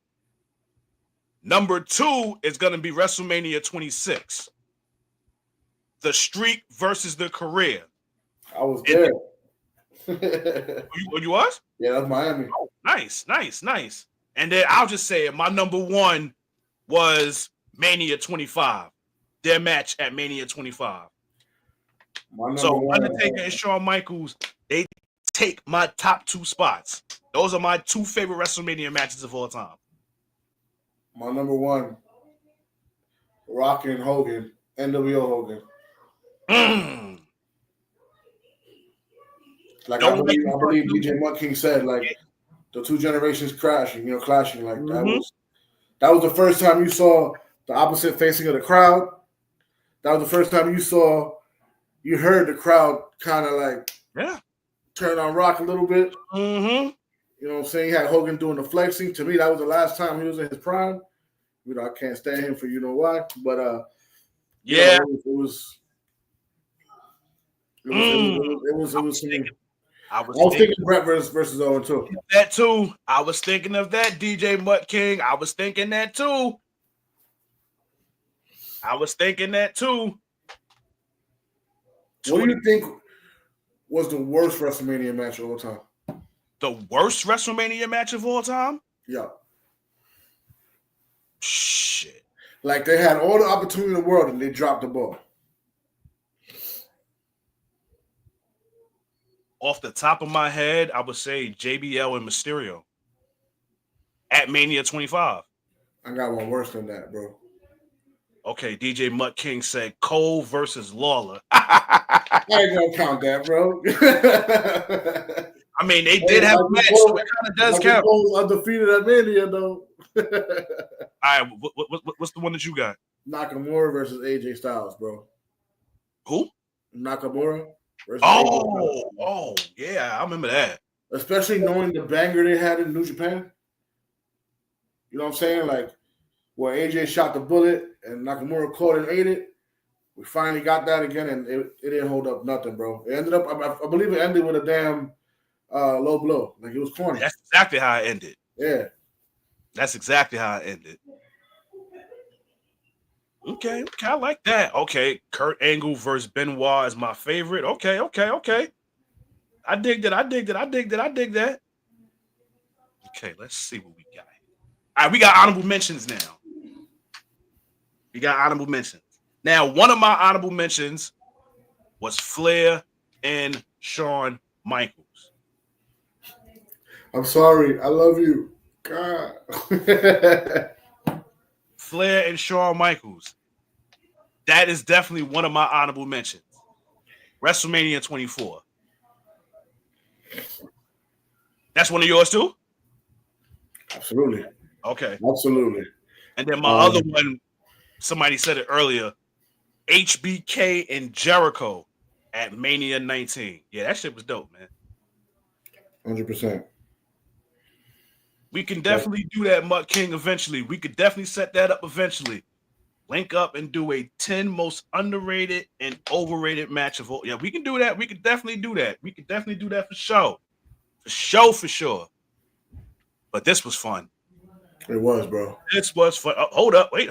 Number 2 is going to be WrestleMania 26. The streak versus the career. I was there. You was? Yeah, that's Miami. Oh, nice. And then I'll just say it. My number 1 was Mania 25. Their match at Mania 25. So Undertaker and Shawn Michaels, they take my top 2 spots. Those are my 2 favorite WrestleMania matches of all time. My number 1, Rock and Hogan, NWO Hogan. Like I believe DJ Mutt King said, like the 2 generations clashing. Like that was the first time you saw the opposite facing of the crowd. That was the first time you heard the crowd kind of like turn on Rock a little bit. Mm-hmm. You know what I'm saying? He had Hogan doing the flexing. To me, that was the last time he was in his prime. I can't stand him for you know why, but it was I was thinking Brett versus Owen too. That too. I was thinking of that, DJ Mutt King. I was thinking that too. What do you think was the worst WrestleMania match of all time? The worst WrestleMania match of all time? Yeah. Shit. Like they had all the opportunity in the world and they dropped the ball. Off the top of my head, I would say JBL and Mysterio at Mania 25. I got one worse than that, bro. Okay, DJ Mutt King said Cole versus Lawler. ain't gonna count that, bro. I mean, they did have a match, so it kind of does count. Cole's undefeated at Mania, though. All right, what's the one that you got? Nakamura versus AJ Styles, bro. Who? Nakamura versus AJ Styles. Oh, yeah, I remember that. Especially knowing the banger they had in New Japan. You know what I'm saying? Like, where AJ shot the bullet and Nakamura caught and ate it. We finally got that again, and it didn't hold up nothing, bro. It ended up, I believe it ended with a damn low blow. Like, it was corny. That's exactly how it ended. Yeah. That's exactly how it ended. Okay, I like that. Okay, Kurt Angle versus Benoit is my favorite. Okay. I dig that. Okay, let's see what we got. All right, we got honorable mentions now. Now, one of my honorable mentions was Flair and Shawn Michaels. I'm sorry. I love you. God. Flair and Shawn Michaels. That is definitely one of my honorable mentions. WrestleMania 24. That's one of yours too? Absolutely. Okay. Absolutely. And then my other one, somebody said it earlier, HBK and Jericho at Mania 19. Yeah, that shit was dope, man. 100%. We can definitely do that, Mutt King, eventually. We could definitely set that up eventually. Link up and do a 10 most underrated and overrated match of all. Yeah, we can do that. We could definitely do that. For sure. But this was fun. It was, bro. This was fun. Hold up. Wait.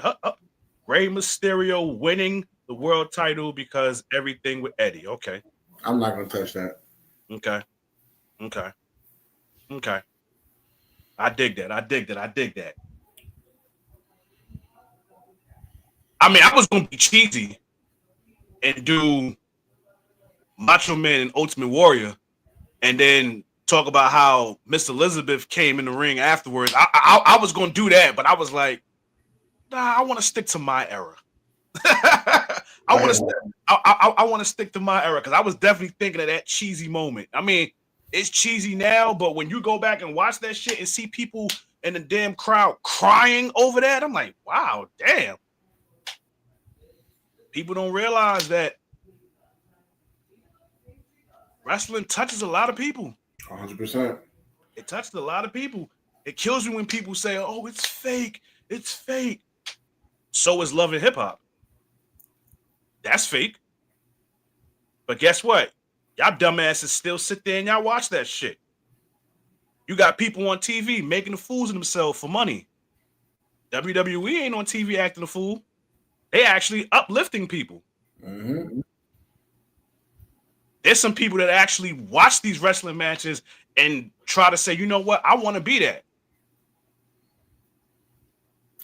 Rey Mysterio winning the world title because everything with Eddie. Okay. I'm not going to touch that. Okay. I dig that. I mean, I was going to be cheesy and do Macho Man and Ultimate Warrior and then talk about how Miss Elizabeth came in the ring afterwards. I was going to do that, but I was like, nah, I want to stick to my era. I want to stick to my era because I was definitely thinking of that cheesy moment. I mean, it's cheesy now, but when you go back and watch that shit and see people in the damn crowd crying over that, I'm like, wow, damn. People don't realize that wrestling touches a lot of people. 100%. It touches a lot of people. It kills me when people say, oh, it's fake. So is love and hip hop. That's fake. But guess what? Y'all dumbasses still sit there and y'all watch that shit. You got people on TV making the fools of themselves for money. WWE ain't on TV acting a fool. They actually uplifting people. Mm-hmm. There's some people that actually watch these wrestling matches and try to say, you know what? I want to be that.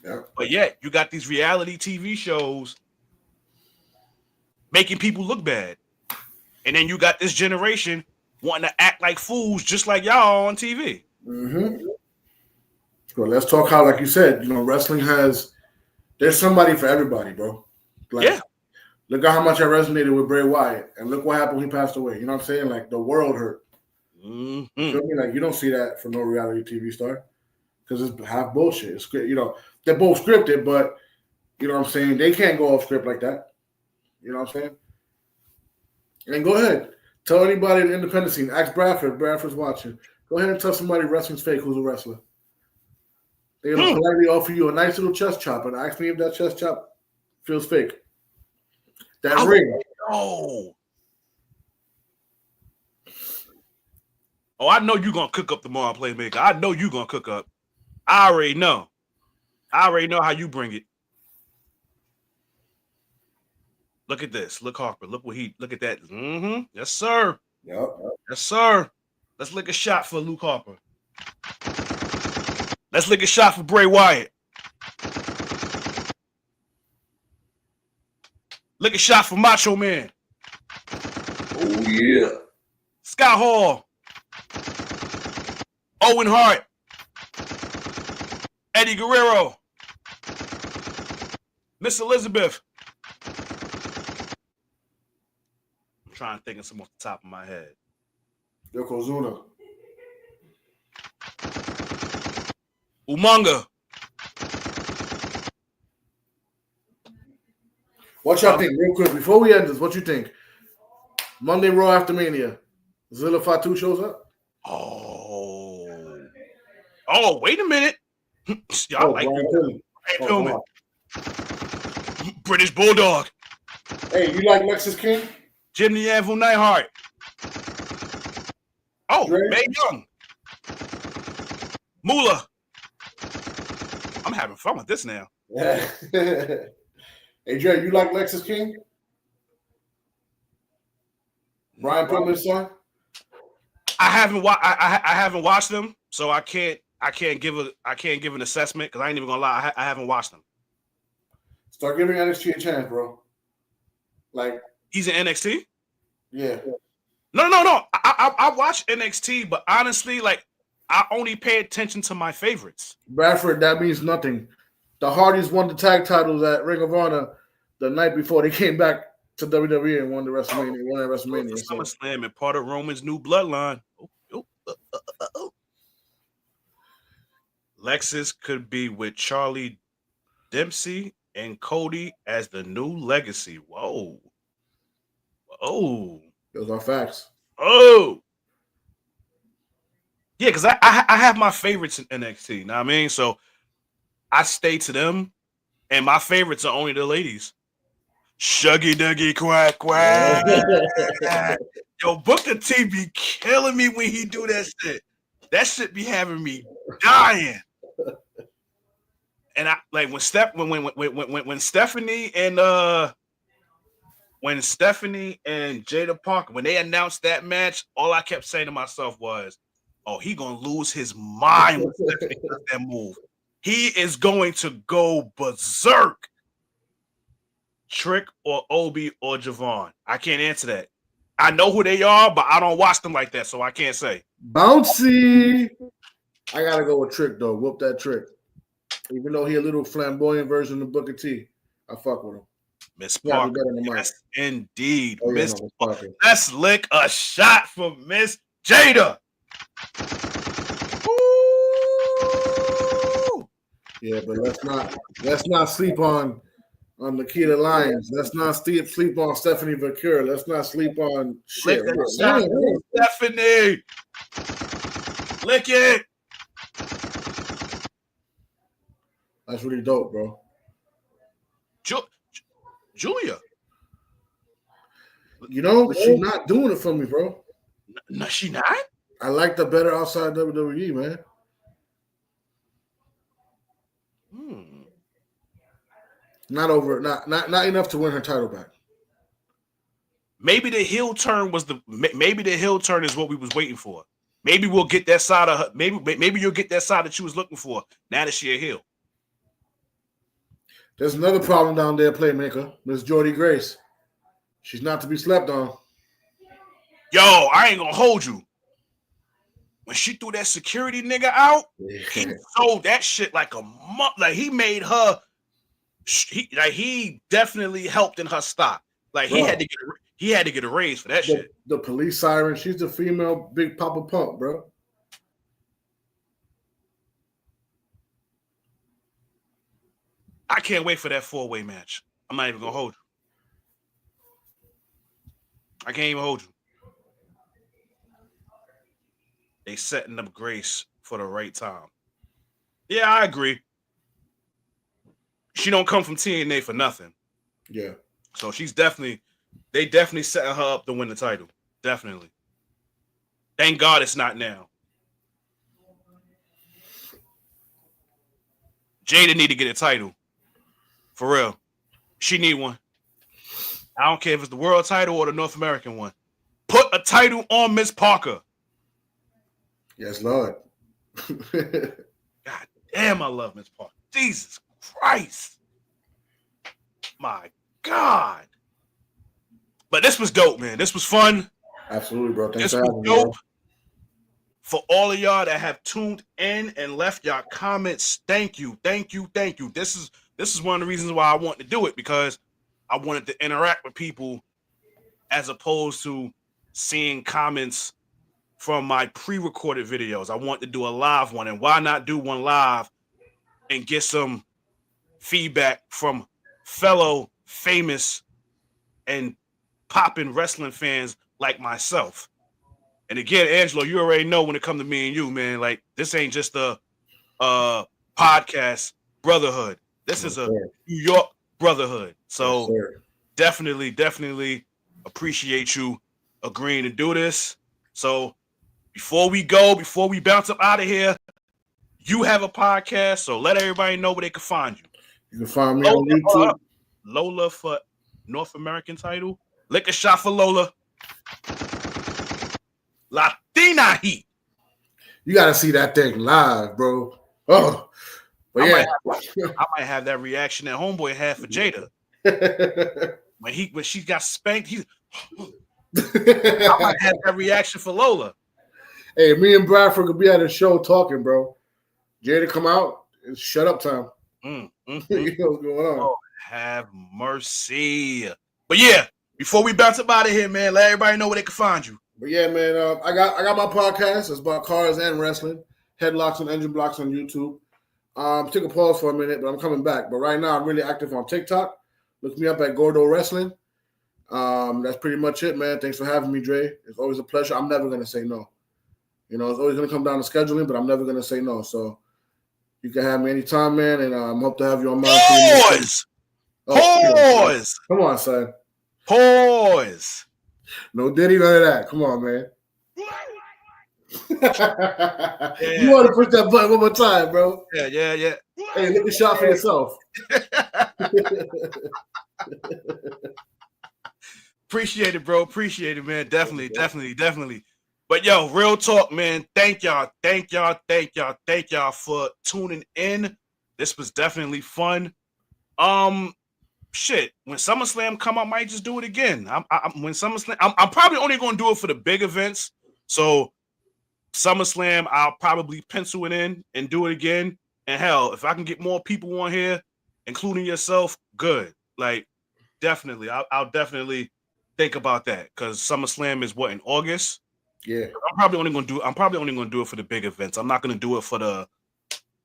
Yeah. But yet, you got these reality TV shows making people look bad. And then you got this generation wanting to act like fools just like y'all on TV. Mm-hmm. Well, let's talk how, like you said, wrestling there's somebody for everybody, bro. Like, yeah. Look at how much I resonated with Bray Wyatt, and look what happened when he passed away. You know what I'm saying? Like, the world hurt. Mm-hmm. You feel me? Like, you don't see that from no reality TV star because it's half bullshit. It's, they're both scripted, but you know what I'm saying? They can't go off script like that. You know what I'm saying? And go ahead. Tell anybody in the independent scene. Ask Bradford. Bradford's watching. Go ahead and tell somebody wrestling's fake who's a wrestler. They're going to politely offer you a nice little chest chop and ask me if that chest chop feels fake. That ring. Oh, I know you're going to cook up tomorrow, Playmaker. I know you're going to cook up. I already know how you bring it. Look at this. Look, Harper. Look at that. Mm-hmm. Yes, sir. Yep. Yes, sir. Let's lick a shot for Luke Harper. Let's lick a shot for Bray Wyatt. Lick a shot for Macho Man. Oh, yeah. Scott Hall. Owen Hart. Eddie Guerrero. Miss Elizabeth. trying to think of some off the top of my head. Yokozuna. Umaga. What y'all think, real quick, before we end this? What you think? Monday Raw after Mania, Zilla Fatu shows up. Oh, wait a minute. Y'all like Brian Pillman. British Bulldog. Hey, you like Lexus King? Jimmy Anvil Neidhart. Oh, Dray? Mae Young. Moolah. I'm having fun with this now. Hey, Dre, you like Lexus King? Brian Pillman's son? I haven't watched them, so I can't give an assessment because I ain't even gonna lie. I haven't watched them. Start giving NXT a chance, bro. Like he's in NXT. Yeah. No. I watch NXT, but honestly, like I only pay attention to my favorites. Bradford, that means nothing. The Hardys won the tag titles at Ring of Honor the night before they came back to WWE and won the WrestleMania. Won at WrestleMania. SummerSlam and part of Roman's new bloodline. Lexus could be with Charlie Dempsey and Cody as the new legacy. Whoa. Those are facts. Oh. Yeah, because I have my favorites in NXT. You know what I mean? So I stay to them, and my favorites are only the ladies. Shuggy Duggy Quack Quack. Yo, Booker T be killing me when he do that shit. That shit be having me dying. And I like when Stephanie and Jada Parker, when they announced that match, all I kept saying to myself was, "Oh, he gonna lose his mind when Stephanie does that move. He is going to go berserk." Trick or Obi or Javon? I can't answer that. I know who they are, but I don't watch them like that, so I can't say. Bouncy. I gotta go with Trick though. Whoop that Trick. Even though he a little flamboyant version of Booker T, I fuck with him. Miss Parker. Yes, indeed. Oh, yeah, Miss Parker. Let's lick a shot for Miss Jada. Woo! Yeah, but let's not sleep on Nikita Lyons. Let's not sleep on Stephanie Vaquer. Let's not sleep on shit. Stephanie. Lick it. That's really dope, bro. Julia. You know, she's not doing it for me, bro. No, she not? I like the better outside WWE, man. Not enough to win her title back. Maybe the heel turn is what we was waiting for. Maybe we'll get that side of her. Maybe you'll get that side that you was looking for now that she a heel. There's another problem down there, playmaker, Miss Jordy Grace. She's not to be slept on. Yo, I ain't gonna hold you. When she threw that security nigga out, he sold that shit like a month. Like he made her. He definitely helped in her stock. Like he had to get a raise for that shit. The police siren. She's the female Big Papa Pump, bro. I can't wait for that 4-way match. I'm not even gonna hold you. I can't even hold you. They setting up Grace for the right time. Yeah, I agree. She don't come from TNA for nothing. Yeah. So they definitely setting her up to win the title. Definitely. Thank God it's not now. Jada need to get a title. For real. She need one. I don't care if it's the world title or the North American one. Put a title on Miss Parker. Yes, Lord. God damn, I love Miss Parker. Jesus Christ. My God. But this was dope, man. This was fun. Absolutely, bro. Thanks this was dope. For all of y'all that have tuned in and left y'all comments, thank you. This is one of the reasons why I wanted to do it, because I wanted to interact with people as opposed to seeing comments from my pre-recorded videos. I want to do a live one, and why not do one live and get some feedback from fellow famous and popping wrestling fans like myself. And again, Angelo, you already know when it comes to me and you, man, like this ain't just a podcast brotherhood. This is a New York brotherhood. So definitely appreciate you agreeing to do this. So before we bounce up out of here, you have a podcast, so let everybody know where they can find you. You can find me on YouTube. Lola for North American title. Lick a shot for Lola. Latina Heat. You got to see that thing live, bro. Oh, but I might have that reaction that Homeboy had for Jada. when she got spanked, I might have that reaction for Lola. Hey, me and Bradford could be at a show talking, bro. Jada come out, it's shut up time. You know what's going on. Oh, have mercy. But yeah, before we bounce up out of here, man, let everybody know where they can find you. But yeah, man, I got my podcast. It's about cars and wrestling. Headlocks and engine blocks on YouTube. Took a pause for a minute, but I'm coming back. But right now, I'm really active on TikTok. Look me up at Gordo Wrestling. That's pretty much it, man. Thanks for having me, Dre. It's always a pleasure. I'm never going to say no. You know, it's always going to come down to scheduling, but I'm never going to say no. So you can have me anytime, man, and I hope to have you on my Pause! Pause! Come on, son. Pause! No Diddy, none of that. Come on, man. You want to push that button one more time, bro? Yeah. Hey, look a shot for yourself. Appreciate it, bro. Appreciate it, man. Definitely. But yo, real talk, man. Thank y'all for tuning in. This was definitely fun. Shit. When SummerSlam come, I might just do it again. I'm probably only going to do it for the big events. So SummerSlam, I'll probably pencil it in and do it again. And hell, if I can get more people on here, including yourself, good. Like, definitely, I'll definitely think about that because SummerSlam is what, in August. Yeah, I'm probably only going to do it for the big events. I'm not going to do it for the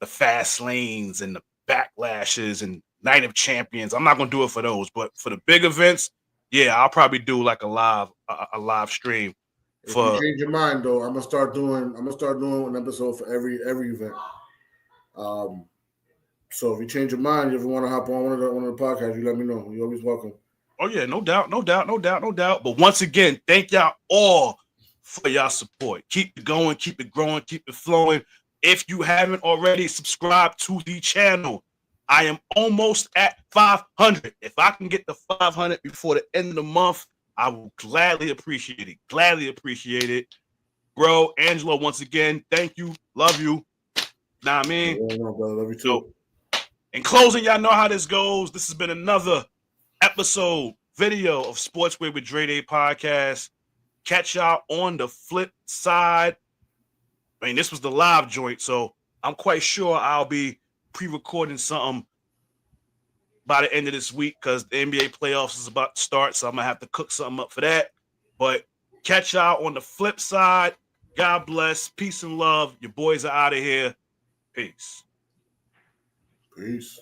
fast lanes and the backlashes and Night of Champions. I'm not going to do it for those, but for the big events, yeah, I'll probably do like a live stream. If you change your mind though, I'm gonna start doing an episode for every event. So if you change your mind, if you want to hop on one of the podcasts, you let me know. You're always welcome. Oh yeah, no doubt. But once again, thank y'all all for y'all support. Keep it going, keep it growing, keep it flowing. If you haven't already subscribed to the channel, I am almost at 500. If I can get the 500 before the end of the month, I will gladly appreciate it. Bro, Angelo, once again, thank you. Love you. Know what I mean? Yeah, no, brother. Love you too. So, in closing, y'all know how this goes. This has been another video of Sportswear with Dray Day podcast. Catch y'all on the flip side. I mean, this was the live joint, so I'm quite sure I'll be pre-recording something by the end of this week because the NBA playoffs is about to start, so I'm going to have to cook something up for that. But catch y'all on the flip side. God bless. Peace and love. Your boys are out of here. Peace. Peace.